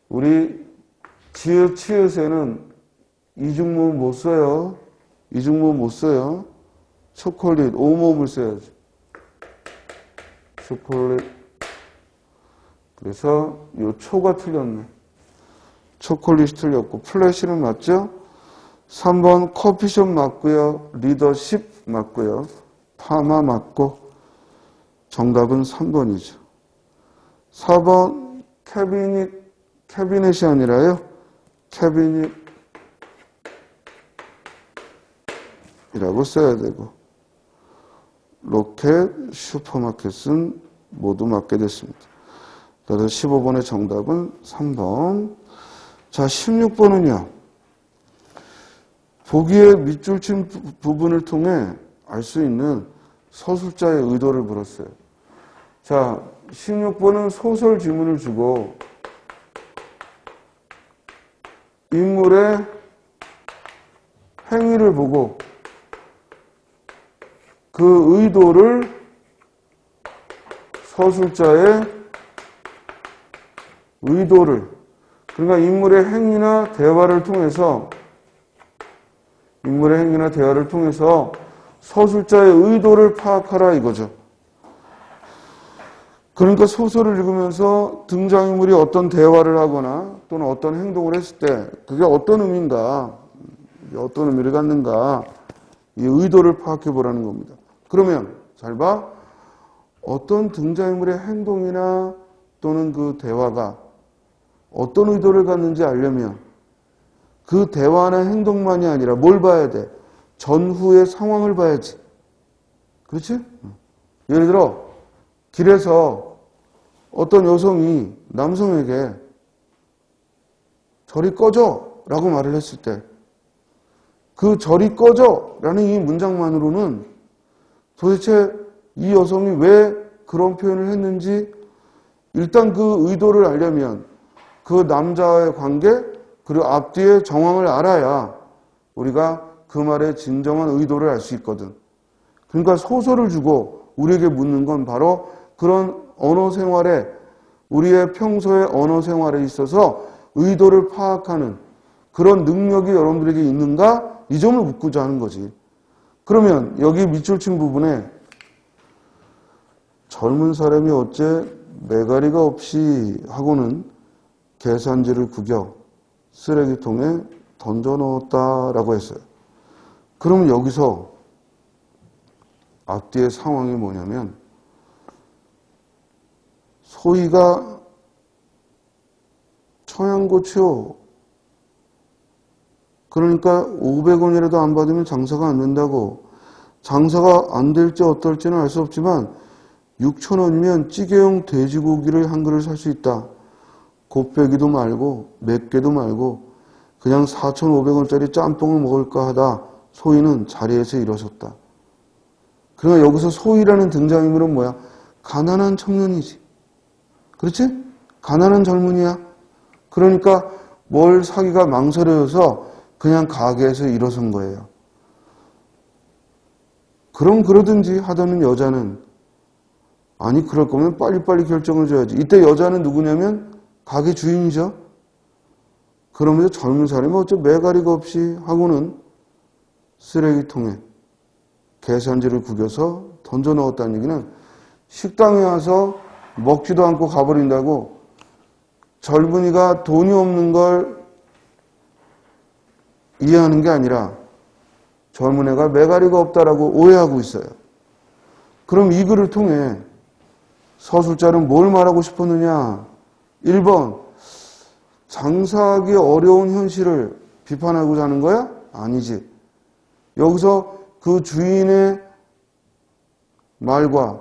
우리 지읒 치읒에는 이중모음 못 써요. 이중모음 못 써요. 초콜릿 오모음을 써야지. 초콜릿. 그래서 요 초가 틀렸네. 초콜릿이 틀렸고 플래시는 맞죠? 3번 커피숍 맞고요. 리더십 맞고요. 파마 맞고 정답은 3번이죠. 4번 캐비닛이 아니라요. 캐비닛이라고 써야 되고 로켓, 슈퍼마켓은 모두 맞게 됐습니다. 그래서 15번의 정답은 3번. 자, 16번은요. 보기에 밑줄 친 부분을 통해 알 수 있는 서술자의 의도를 물었어요. 자, 16번은 소설 지문을 주고 인물의 행위를 보고 그 의도를 서술자의 의도를 그러니까 인물의 행위나 대화를 통해서 서술자의 의도를 파악하라 이거죠. 그러니까 소설을 읽으면서 등장인물이 어떤 대화를 하거나 또는 어떤 행동을 했을 때 그게 어떤 의미인가, 어떤 의미를 갖는가 이 의도를 파악해 보라는 겁니다. 그러면 잘 봐. 어떤 등장인물의 행동이나 또는 그 대화가 어떤 의도를 갖는지 알려면 그 대화나 행동만이 아니라 뭘 봐야 돼? 전후의 상황을 봐야지. 그렇지? 예를 들어 길에서 어떤 여성이 남성에게 저리 꺼져 라고 말을 했을 때 그 저리 꺼져 라는 이 문장만으로는 도대체 이 여성이 왜 그런 표현을 했는지 일단 그 의도를 알려면 그 남자와의 관계 그리고 앞뒤의 정황을 알아야 우리가 그 말의 진정한 의도를 알 수 있거든. 그러니까 소설을 주고 우리에게 묻는 건 바로 그런 언어 생활에, 우리의 평소의 언어 생활에 있어서 의도를 파악하는 그런 능력이 여러분들에게 있는가? 이 점을 묻고자 하는 거지. 그러면 여기 밑줄 친 부분에 젊은 사람이 어째 매가리가 없이 하고는 계산지를 구겨 쓰레기통에 던져 넣었다라고 했어요. 그러면 여기서 앞뒤의 상황이 뭐냐면 소희가 청양고추요. 그러니까 500원이라도 안 받으면 장사가 안 된다고. 장사가 안 될지 어떨지는 알 수 없지만 6,000원이면 찌개용 돼지고기를 한 그릇 살 수 있다. 곱빼기도 말고 맵게도 말고 그냥 4,500원짜리 짬뽕을 먹을까 하다 소희는 자리에서 일어섰다. 그러니까 여기서 소희라는 등장인물은 뭐야? 가난한 청년이지. 그렇지? 가난한 젊은이야. 그러니까 뭘 사기가 망설여서 그냥 가게에서 일어선 거예요. 그럼 그러든지 하다는 여자는 아니 그럴 거면 빨리빨리 결정을 줘야지. 이때 여자는 누구냐면 가게 주인이죠. 그러면서 젊은 사람이 어째 매가리가 없이 하고는 쓰레기통에 계산지를 구겨서 던져 넣었다는 얘기는 식당에 와서 먹지도 않고 가버린다고 젊은이가 돈이 없는 걸 이해하는 게 아니라 젊은 애가 매가리가 없다라고 오해하고 있어요. 그럼 이 글을 통해 서술자는 뭘 말하고 싶었느냐? 1번, 장사하기 어려운 현실을 비판하고자 하는 거야? 아니지. 여기서 그 주인의 말과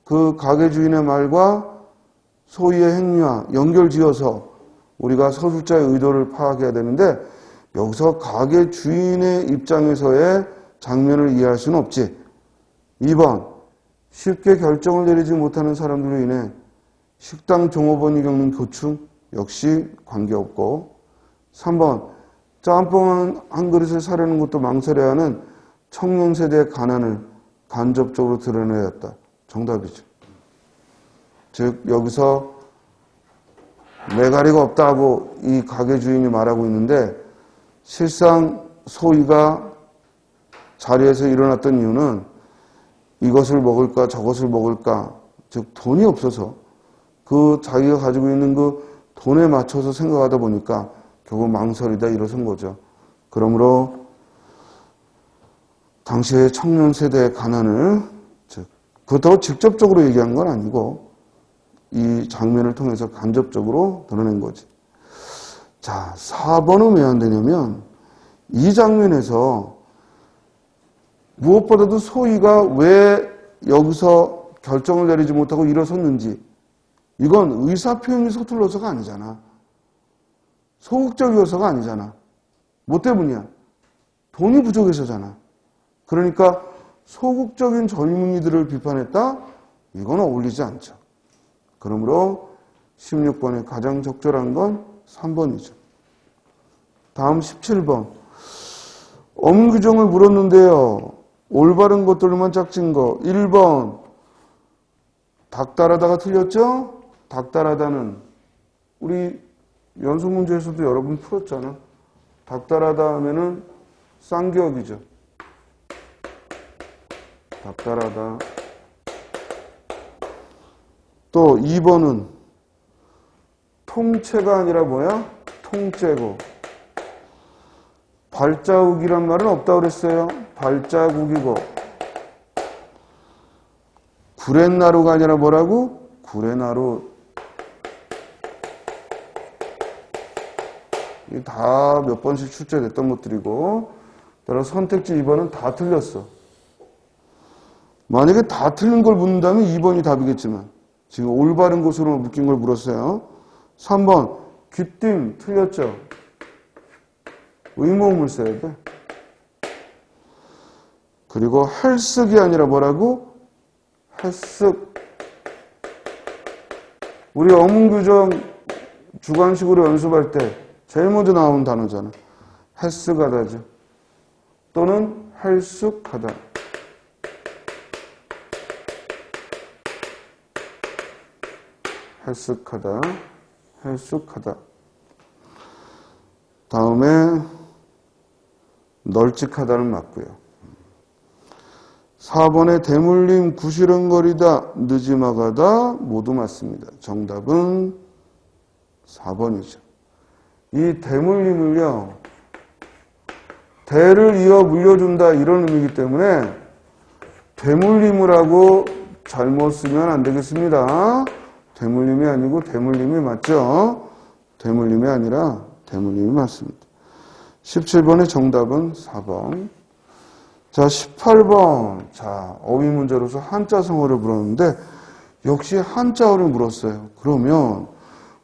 그 가게 주인의 말과 소희의 행위와 연결지어서 우리가 서술자의 의도를 파악해야 되는데 여기서 가게 주인의 입장에서의 장면을 이해할 수는 없지. 2번, 쉽게 결정을 내리지 못하는 사람들로 인해 식당 종업원이 겪는 고충 역시 관계없고 3번, 짬뽕 한 그릇을 사려는 것도 망설여하는 청년 세대의 가난을 간접적으로 드러내야 했다. 정답이죠. 즉 여기서 매가리가 없다고 이 가게 주인이 말하고 있는데 실상 소희가 자리에서 일어났던 이유는 이것을 먹을까 저것을 먹을까, 즉 돈이 없어서 그 자기가 가지고 있는 그 돈에 맞춰서 생각하다 보니까 결국 망설이다 일어선 거죠. 그러므로 당시의 청년 세대의 가난을, 즉 그렇다고 직접적으로 얘기한 건 아니고 이 장면을 통해서 간접적으로 드러낸 거지. 자, 4번은 왜 안 되냐면 이 장면에서 무엇보다도 소희가 왜 여기서 결정을 내리지 못하고 일어섰는지, 이건 의사표현이 서툴러서가 아니잖아. 소극적이어서가 아니잖아. 뭐 때문이야? 돈이 부족해서잖아. 그러니까 소극적인 젊은이들을 비판했다? 이건 어울리지 않죠. 그러므로 16번에 가장 적절한 건 3번이죠. 다음 17번. 엄규정을 물었는데요. 올바른 것들만 짝진 거. 1번. 닥달하다가 틀렸죠? 닥달하다는 우리 연속 문제에서도 여러 번 풀었잖아. 닥달하다 하면은 쌍기업이죠. 닥달하다. 또 2번은 통째가 아니라 뭐야? 통째고. 발자국이란 말은 없다고 그랬어요. 발자국이고. 구렛나루가 아니라 뭐라고? 구레나루. 이게 다 몇 번씩 출제됐던 것들이고, 따라서 선택지 2번은 다 틀렸어. 만약에 다 틀린 걸 묻는다면 2번이 답이겠지만 지금 올바른 곳으로 묶인 걸 물었어요. 3번 귀띔 틀렸죠. 의모음을 써야 돼. 그리고 헬쓱이 아니라 뭐라고? 헬쓱. 우리 어문규정 주관식으로 연습할 때 제일 먼저 나오는 단어잖아. 헬쓱하다죠. 또는 헬쑥하다. 해숙하다, 해숙하다. 다음에 널찍하다는 맞고요. 4번에 대물림, 구시렁거리다, 늦지막하다 모두 맞습니다. 정답은 4번이죠. 이 대물림을요, 대를 이어 물려준다 이런 의미이기 때문에 대물림을 하고 잘못 쓰면 안 되겠습니다. 대물림이 아니고 대물림이 맞죠? 대물림이 아니라 대물림이 맞습니다. 17번의 정답은 4번. 자, 18번. 자, 어휘 문제로서 한자성어를 물었는데 역시 한자어를 물었어요. 그러면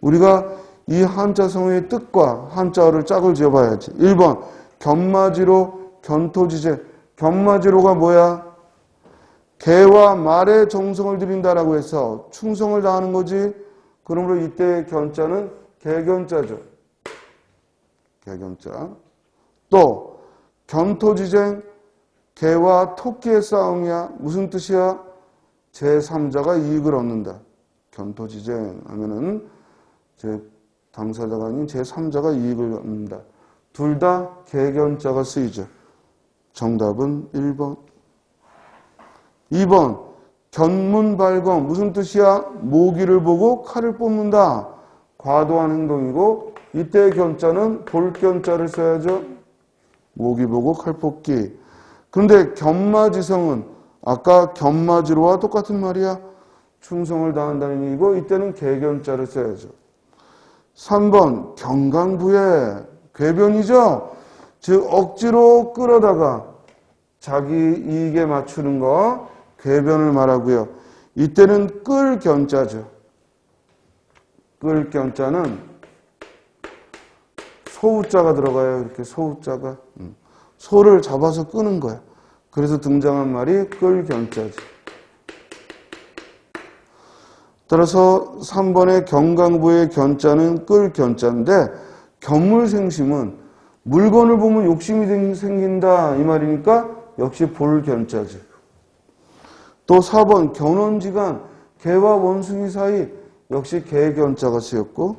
우리가 이 한자성어의 뜻과 한자어를 짝을 지어봐야지. 1번 견마지로, 견토지제. 견마지로가 뭐야? 개와 말의 정성을 들인다라고 해서 충성을 다하는 거지. 그러므로 이때의 견자는 개견자죠. 개견자. 또 견토지쟁, 개와 토끼의 싸움이야. 무슨 뜻이야? 제3자가 이익을 얻는다. 견토지쟁 하면은 당사자가 아닌 제3자가 이익을 얻는다. 둘 다 개견자가 쓰이죠. 정답은 1번. 2번 견문발검 무슨 뜻이야? 모기를 보고 칼을 뽑는다. 과도한 행동이고 이때의 견자는 볼견자를 써야죠. 모기 보고 칼 뽑기. 그런데 견마지성은 아까 견마지로와 똑같은 말이야. 충성을 다한다는 의미이고 이때는 개견자를 써야죠. 3번 경강부에 궤변이죠. 즉 억지로 끌어다가 자기 이익에 맞추는 거 궤변을 말하고요. 이때는 끌견자죠. 끌견자는 소우자가 들어가요. 이렇게 소우자가. 소를 잡아서 끄는 거야. 그래서 등장한 말이 끌견자지. 따라서 3번의 경강부의 견자는 끌견자인데 견물생심은 물건을 보면 욕심이 생긴다 이 말이니까 역시 볼견자지. 또 4번 견원지간 개와 원숭이 사이 역시 개견자가 쓰였고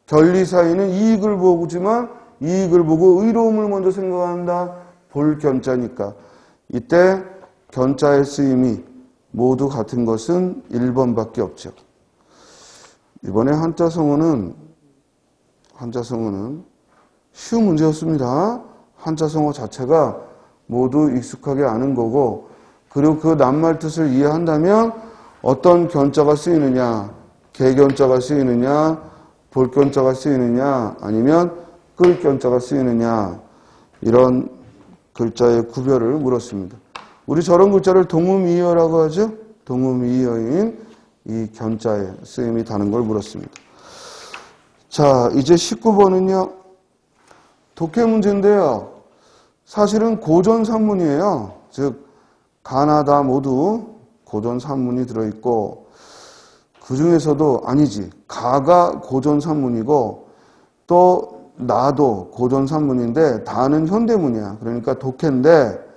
결리 사이는 이익을 보지만 이익을 보고 의로움을 먼저 생각한다. 볼견자니까 이때 견자의 쓰임이 모두 같은 것은 1번밖에 없죠. 이번에 한자성어는 쉬운 문제였습니다. 한자성어 자체가 모두 익숙하게 아는 거고 그리고 그 낱말 뜻을 이해한다면 어떤 견자가 쓰이느냐, 개견자가 쓰이느냐, 볼견자가 쓰이느냐 아니면 끌견자가 쓰이느냐 이런 글자의 구별을 물었습니다. 우리 저런 글자를 동음이어라고 하죠. 동음이어인 이 견자의 쓰임이 다른 걸 물었습니다. 자, 이제 19번은요. 독해 문제인데요. 사실은 고전 산문이에요. 즉 가나다 모두 고전 산문이 들어있고 그 중에서도 아니지. 가가 고전 산문이고 또 나도 고전 산문인데 다는 현대문이야. 그러니까 독해인데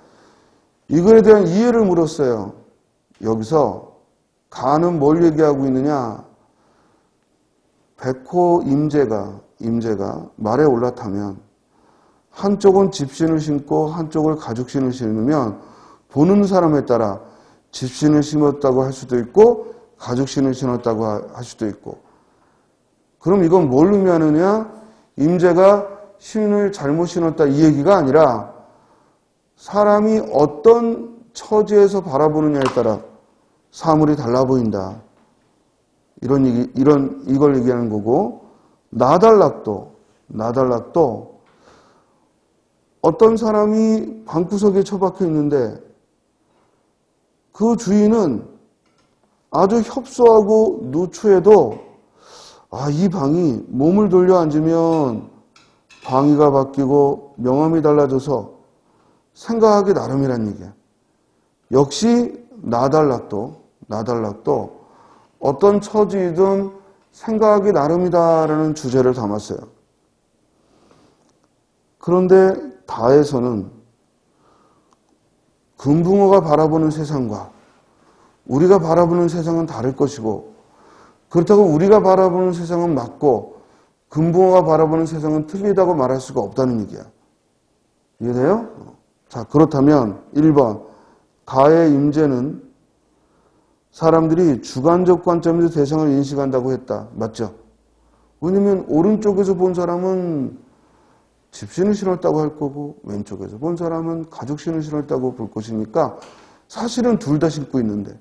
이거에 대한 이해를 물었어요. 여기서 가는 뭘 얘기하고 있느냐. 백호 임제가 말에 올라타면 한쪽은 집신을 신고 한쪽을 가죽신을 신으면 보는 사람에 따라 집신을 신었다고 할 수도 있고 가죽신을 신었다고 할 수도 있고 그럼 이건 뭘 의미하느냐? 임제가 신을 잘못 신었다 이 얘기가 아니라 사람이 어떤 처지에서 바라보느냐에 따라 사물이 달라 보인다. 이걸 얘기하는 거고 나달락도 어떤 사람이 방구석에 처박혀 있는데 그 주인은 아주 협소하고 누추해도 이 방이 몸을 돌려 앉으면 방위가 바뀌고 명암이 달라져서 생각하기 나름이란 얘기야. 역시 나달락도 어떤 처지이든 생각하기 나름이다라는 주제를 담았어요. 그런데 다에서는 금붕어가 바라보는 세상과 우리가 바라보는 세상은 다를 것이고 그렇다고 우리가 바라보는 세상은 맞고 금붕어가 바라보는 세상은 틀리다고 말할 수가 없다는 얘기야. 이해돼요? 자, 그렇다면 1번 가의 임재는 사람들이 주관적 관점에서 대상을 인식한다고 했다. 맞죠? 왜냐면 오른쪽에서 본 사람은 집신을 신었다고 할 거고 왼쪽에서 본 사람은 가죽신을 신었다고 볼 것이니까 사실은 둘 다 신고 있는데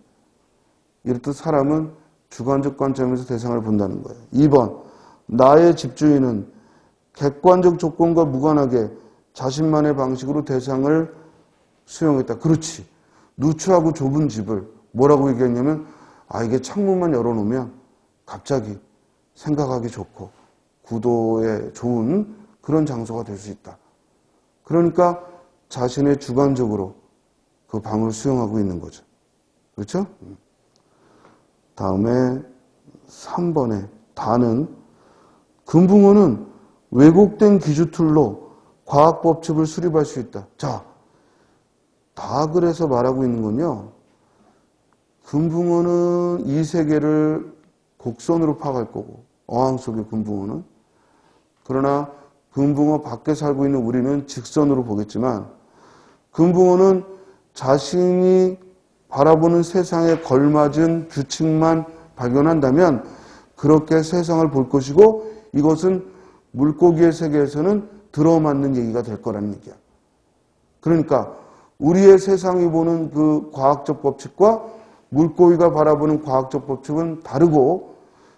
이렇듯 사람은 주관적 관점에서 대상을 본다는 거예요. 2번 나의 집주인은 객관적 조건과 무관하게 자신만의 방식으로 대상을 수용했다. 그렇지. 누추하고 좁은 집을 뭐라고 얘기했냐면 이게 창문만 열어놓으면 갑자기 생각하기 좋고 구도에 좋은 그런 장소가 될 수 있다. 그러니까 자신의 주관적으로 그 방을 수용하고 있는 거죠. 그렇죠? 다음에 3번에 다는 금붕어는 왜곡된 기주툴로 과학 법칙을 수립할 수 있다. 자, 다 그래서 말하고 있는 건요. 금붕어는 이 세계를 곡선으로 파악할 거고 어항 속의 금붕어는. 그러나 금붕어 밖에 살고 있는 우리는 직선으로 보겠지만 금붕어는 자신이 바라보는 세상에 걸맞은 규칙만 발견한다면 그렇게 세상을 볼 것이고 이것은 물고기의 세계에서는 들어맞는 얘기가 될 거라는 얘기야. 그러니까 우리의 세상이 보는 그 과학적 법칙과 물고기가 바라보는 과학적 법칙은 다르고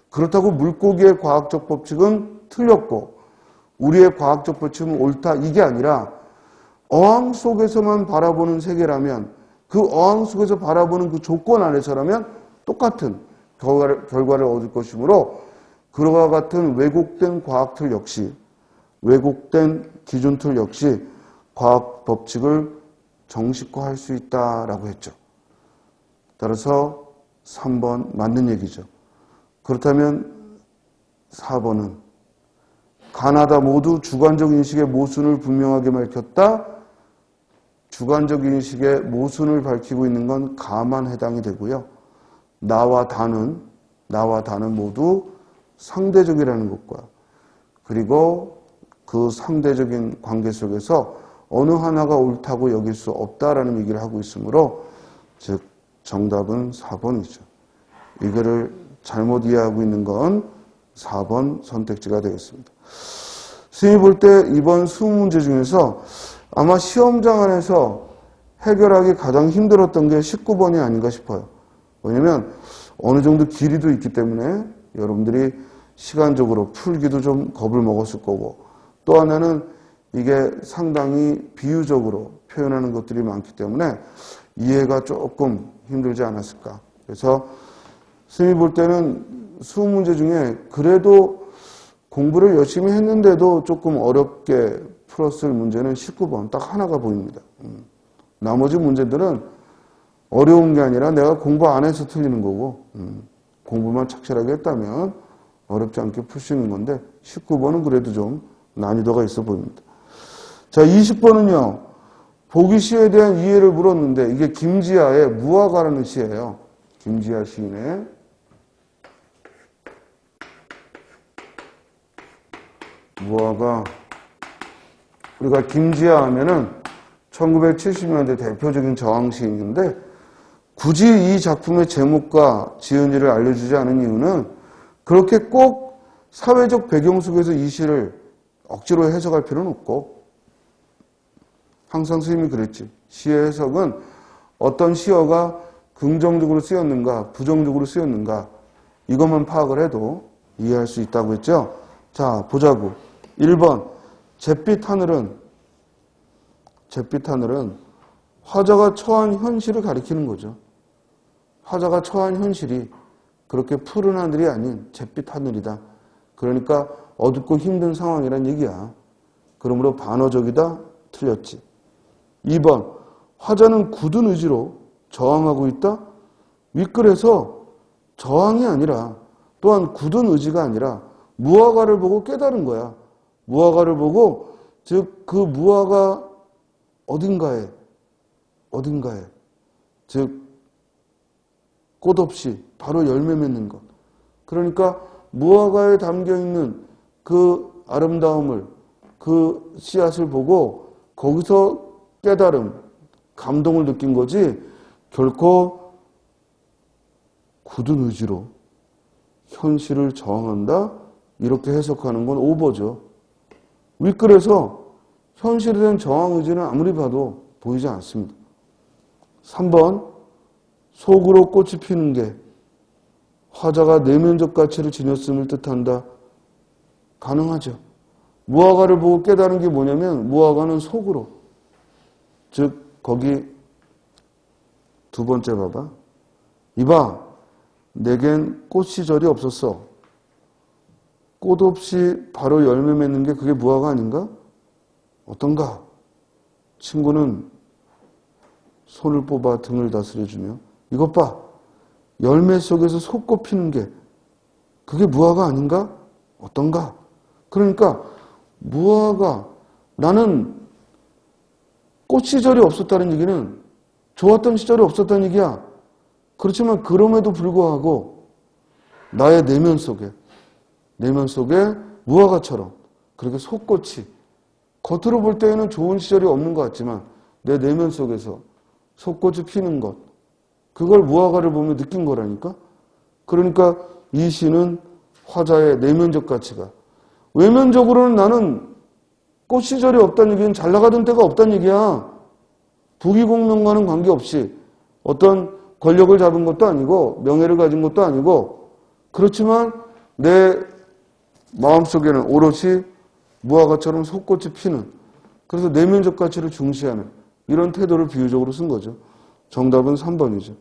그렇다고 물고기의 과학적 법칙은 틀렸고 우리의 과학적 법칙은 옳다 이게 아니라 어항 속에서만 바라보는 세계라면 그 어항 속에서 바라보는 그 조건 안에서라면 똑같은 결과를 얻을 것이므로 그와 같은 왜곡된 과학틀 역시 왜곡된 기준틀 역시 과학 법칙을 정식화할 수 있다라고 했죠. 따라서 3번 맞는 얘기죠. 그렇다면 4번은 가나다 모두 주관적 인식의 모순을 분명하게 밝혔다. 주관적 인식의 모순을 밝히고 있는 건 가만 해당이 되고요. 나와 다는 모두 상대적이라는 것과 그리고 그 상대적인 관계 속에서 어느 하나가 옳다고 여길 수 없다라는 얘기를 하고 있으므로 즉 정답은 4번이죠. 이거를 잘못 이해하고 있는 건 4번 선택지가 되겠습니다. 선생님이 볼 때 이번 수능 문제 중에서 아마 시험장 안에서 해결하기 가장 힘들었던 게 19번이 아닌가 싶어요. 왜냐면 어느 정도 길이도 있기 때문에 여러분들이 시간적으로 풀기도 좀 겁을 먹었을 거고 또 하나는 이게 상당히 비유적으로 표현하는 것들이 많기 때문에 이해가 조금 힘들지 않았을까. 그래서 선생님이 볼 때는 수능 문제 중에 그래도 공부를 열심히 했는데도 조금 어렵게 풀었을 문제는 19번 딱 하나가 보입니다. 나머지 문제들은 어려운 게 아니라 내가 공부 안 해서 틀리는 거고 공부만 착실하게 했다면 어렵지 않게 풀 수 있는 건데 19번은 그래도 좀 난이도가 있어 보입니다. 자, 20번은요. 보기시에 대한 이해를 물었는데 이게 김지아의 무화과라는 시예요. 김지아 시인의 무화과. 우리가 김지아 하면은 1970년대 대표적인 저항 시인인데 굳이 이 작품의 제목과 지은이를 알려주지 않은 이유는 그렇게 꼭 사회적 배경 속에서 이 시를 억지로 해석할 필요는 없고 항상 스님이 그랬지. 시의 해석은 어떤 시어가 긍정적으로 쓰였는가 부정적으로 쓰였는가 이것만 파악을 해도 이해할 수 있다고 했죠. 자, 보자고. 1번 잿빛 하늘은 화자가 처한 현실을 가리키는 거죠. 화자가 처한 현실이 그렇게 푸른 하늘이 아닌 잿빛 하늘이다. 그러니까 어둡고 힘든 상황이란 얘기야. 그러므로 반어적이다. 틀렸지. 2번 화자는 굳은 의지로 저항하고 있다. 윗글에서 저항이 아니라 또한 굳은 의지가 아니라 무화과를 보고 깨달은 거야. 무화과를 보고 즉 그 무화과 어딘가에 즉 꽃 없이 바로 열매 맺는 것 그러니까 무화과에 담겨있는 그 아름다움을, 그 씨앗을 보고 거기서 깨달음, 감동을 느낀 거지 결코 굳은 의지로 현실을 저항한다? 이렇게 해석하는 건 오버죠. 윗글에서 현실에 대한 저항 의지는 아무리 봐도 보이지 않습니다. 3번 속으로 꽃이 피는 게 화자가 내면적 가치를 지녔음을 뜻한다. 가능하죠. 무화과를 보고 깨달은 게 뭐냐면 무화과는 속으로, 즉 거기 두 번째 봐봐. 이봐, 내겐 꽃 시절이 없었어. 꽃 없이 바로 열매 맺는 게 그게 무화과 아닌가? 어떤가? 친구는 손을 뽑아 등을 다스려주며 이것 봐, 열매 속에서 속꽃 피는 게 그게 무화과 아닌가? 어떤가? 그러니까 무화과, 나는 꽃 시절이 없었다는 얘기는 좋았던 시절이 없었다는 얘기야. 그렇지만 그럼에도 불구하고 나의 내면 속에 무화과처럼 그렇게 속꽃이 겉으로 볼 때에는 좋은 시절이 없는 것 같지만 내 내면 속에서 속꽃이 피는 것, 그걸 무화과를 보며 느낀 거라니까. 그러니까 이 시는 화자의 내면적 가치가, 외면적으로는 나는 꽃 시절이 없다는 얘기는 잘 나가던 때가 없다는 얘기야. 부귀공명과는 관계없이 어떤 권력을 잡은 것도 아니고 명예를 가진 것도 아니고, 그렇지만 내 마음속에는 오롯이 무화과처럼 속꽃이 피는, 그래서 내면적 가치를 중시하는 이런 태도를 비유적으로 쓴 거죠. 정답은 3번이죠.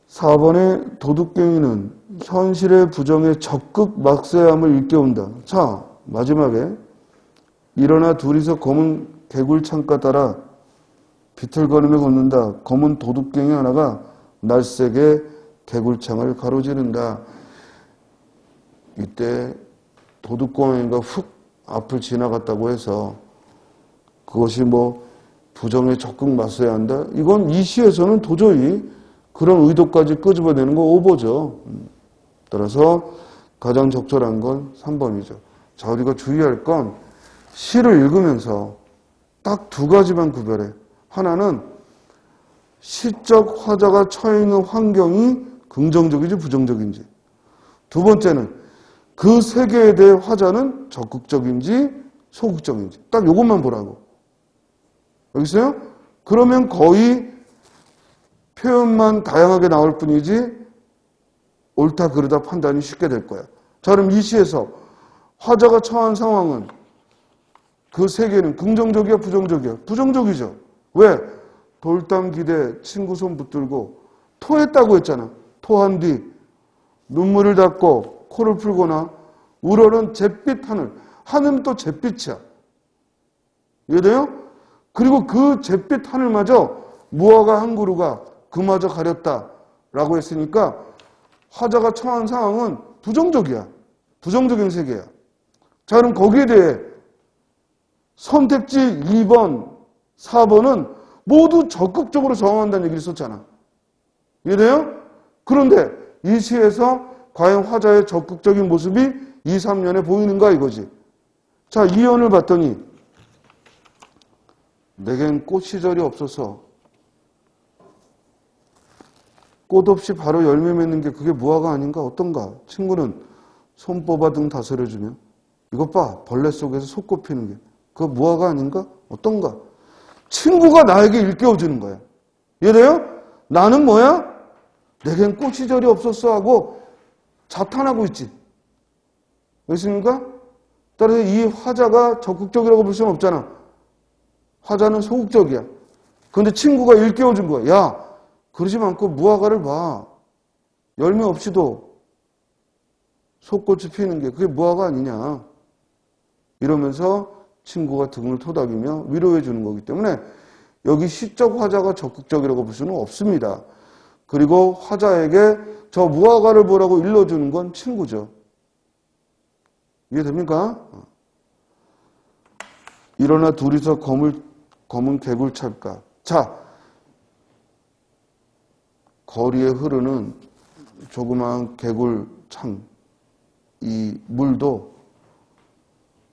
4번의 도둑갱이는 현실의 부정에 적극 맞서야함을 일깨운다. 자, 마지막에 일어나 둘이서 검은 개굴 창가 따라 비틀거리며 걷는다. 검은 도둑갱이 하나가 날쌔게 개굴창을 가로지른다. 이때 도둑갱이가 훅 앞을 지나갔다고 해서 그것이 뭐 부정에 적극 맞서야 한다? 이건 이 시에서는 도저히 그런 의도까지 끄집어내는 거 오버죠. 따라서 가장 적절한 건 3번이죠. 자, 우리가 주의할 건 시를 읽으면서 딱 두 가지만 구별해. 하나는 시적 화자가 처해 있는 환경이 긍정적인지 부정적인지. 두 번째는 그 세계에 대해 화자는 적극적인지 소극적인지. 딱 이것만 보라고. 여기 있어요? 그러면 거의 표현만 다양하게 나올 뿐이지 옳다 그르다 판단이 쉽게 될 거야. 자, 그럼 이 시에서 화자가 처한 상황은, 그 세계는 긍정적이야 부정적이야? 부정적이죠. 왜? 돌담 기대 친구 손 붙들고 토했다고 했잖아. 토한 뒤 눈물을 닦고 코를 풀거나 우러는 잿빛 하늘. 하늘은 또 잿빛이야. 이해돼요? 그리고 그 잿빛 하늘마저 무화과 한 그루가 그마저 가렸다라고 했으니까 화자가 처한 상황은 부정적이야. 부정적인 세계야. 자, 그럼 거기에 대해 선택지 2번, 4번은 모두 적극적으로 저항한다는 얘기를 썼잖아. 이해돼요? 그런데 이 시에서 과연 화자의 적극적인 모습이 2, 3년에 보이는가 이거지. 자, 2연을 봤더니 내겐 꽃 시절이 없어서 꽃 없이 바로 열매 맺는 게 그게 무화과 아닌가? 어떤가? 친구는 손 뽑아 등 다스려주며 이것 봐, 벌레 속에서 속꽃 피는 게 그거 무화과 아닌가? 어떤가? 친구가 나에게 일깨워주는 거야. 이해돼요? 나는 뭐야? 내겐 꽃 시절이 없었어 하고 자탄하고 있지. 왜습니까? 따라서 이 화자가 적극적이라고 볼 수는 없잖아. 화자는 소극적이야. 그런데 친구가 일깨워준 거야. 야, 그러지 않고 무화과를 봐. 열매 없이도 속꽃이 피는 게 그게 무화과 아니냐. 이러면서 친구가 등을 토닥이며 위로해 주는 거기 때문에 여기 시적 화자가 적극적이라고 볼 수는 없습니다. 그리고 화자에게 저 무화과를 보라고 일러주는 건 친구죠. 이해됩니까? 일어나 둘이서 검은 개굴 찰까. 자, 거리에 흐르는 조그만 개굴창, 이 물도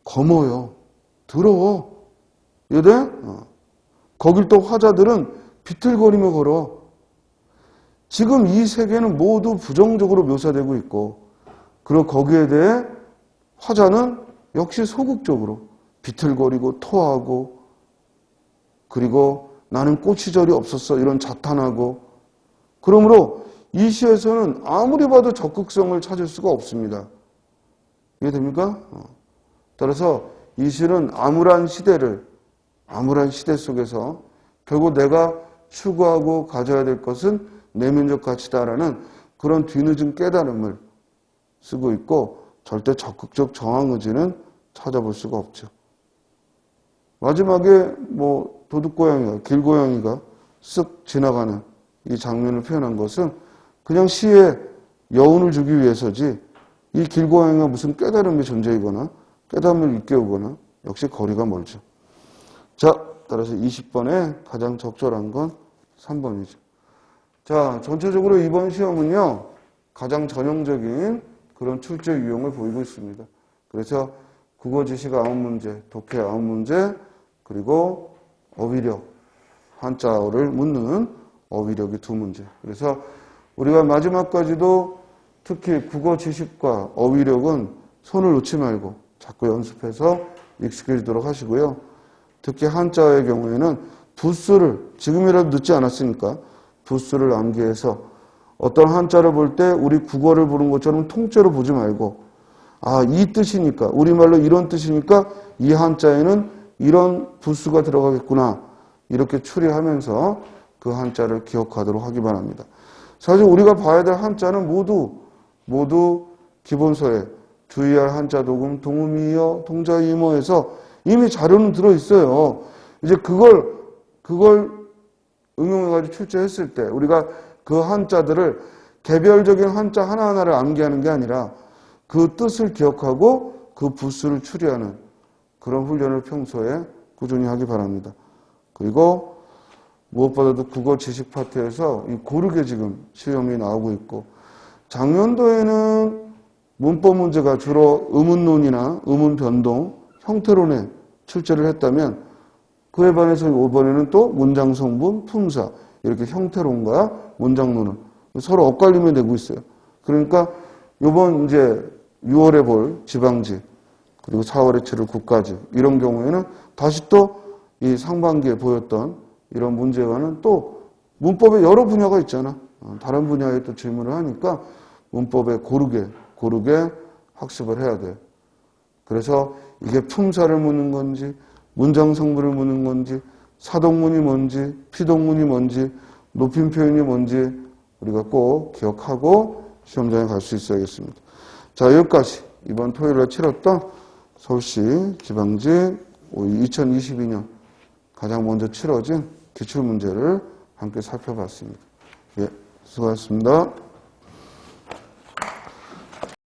검어요. 더러워. 이해돼? 거길 또 화자들은 비틀거리며 걸어. 지금 이 세계는 모두 부정적으로 묘사되고 있고, 그리고 거기에 대해 화자는 역시 소극적으로 비틀거리고 토하고, 그리고 나는 꼬치절이 없었어 이런 자탄하고. 그러므로 이 시에서는 아무리 봐도 적극성을 찾을 수가 없습니다. 이해됩니까? 따라서 이 시는 암울한 시대 속에서 결국 내가 추구하고 가져야 될 것은 내면적 가치다라는 그런 뒤늦은 깨달음을 쓰고 있고, 절대 적극적 저항 의지는 찾아볼 수가 없죠. 마지막에 도둑고양이가, 길고양이가 쓱 지나가는 이 장면을 표현한 것은 그냥 시에 여운을 주기 위해서지, 이 길고양이가 무슨 깨달음의 존재이거나 깨달음을 일깨우거나 역시 거리가 멀죠. 자, 따라서 20번에 가장 적절한 건 3번이죠. 자, 전체적으로 이번 시험은요, 가장 전형적인 그런 출제 유형을 보이고 있습니다. 그래서 국어 지식 9문제, 독해 9문제, 그리고 어휘력, 한자어를 묻는 어휘력이 2문제. 그래서 우리가 마지막까지도 특히 국어 지식과 어휘력은 손을 놓지 말고 자꾸 연습해서 익숙해지도록 하시고요. 특히 한자어의 경우에는 부수를, 지금이라도 늦지 않았으니까 부수를 암기해서 어떤 한자를 볼 때 우리 국어를 보는 것처럼 통째로 보지 말고, 아, 이 뜻이니까, 우리말로 이런 뜻이니까 이 한자에는 이런 부수가 들어가겠구나, 이렇게 추리하면서 그 한자를 기억하도록 하기 바랍니다. 사실 우리가 봐야 될 한자는 모두 기본서에 주의할 한자 도금, 동음이여, 동자이모에서 이미 자료는 들어있어요. 이제 그걸 응용해가지고 출제했을 때 우리가 그 한자들을 개별적인 한자 하나하나를 암기하는 게 아니라 그 뜻을 기억하고 그 부수를 추리하는 그런 훈련을 평소에 꾸준히 하기 바랍니다. 그리고 무엇보다도 국어 지식 파트에서 고르게 지금 시험이 나오고 있고, 작년도에는 문법 문제가 주로 의문론이나 의문 변동, 형태론에 출제를 했다면, 그에 반해서 이번에는 또 문장 성분, 품사, 이렇게 형태론과 문장론은 서로 엇갈림을 내고 있어요. 그러니까 이번 이제 6월에 볼 지방지, 그리고 4월에 치를 국가지, 이런 경우에는 다시 또 이 상반기에 보였던 이런 문제와는 또 문법에 여러 분야가 있잖아. 다른 분야에 또 질문을 하니까 문법에 고르게 학습을 해야 돼. 그래서 이게 품사를 묻는 건지, 문장 성분을 묻는 건지, 사동문이 뭔지, 피동문이 뭔지, 높임 표현이 뭔지 우리가 꼭 기억하고 시험장에 갈 수 있어야겠습니다. 자, 여기까지 이번 토요일에 치렀던 서울시 지방지 2022년 가장 먼저 치러진 기출문제를 함께 살펴봤습니다. 예, 수고하셨습니다.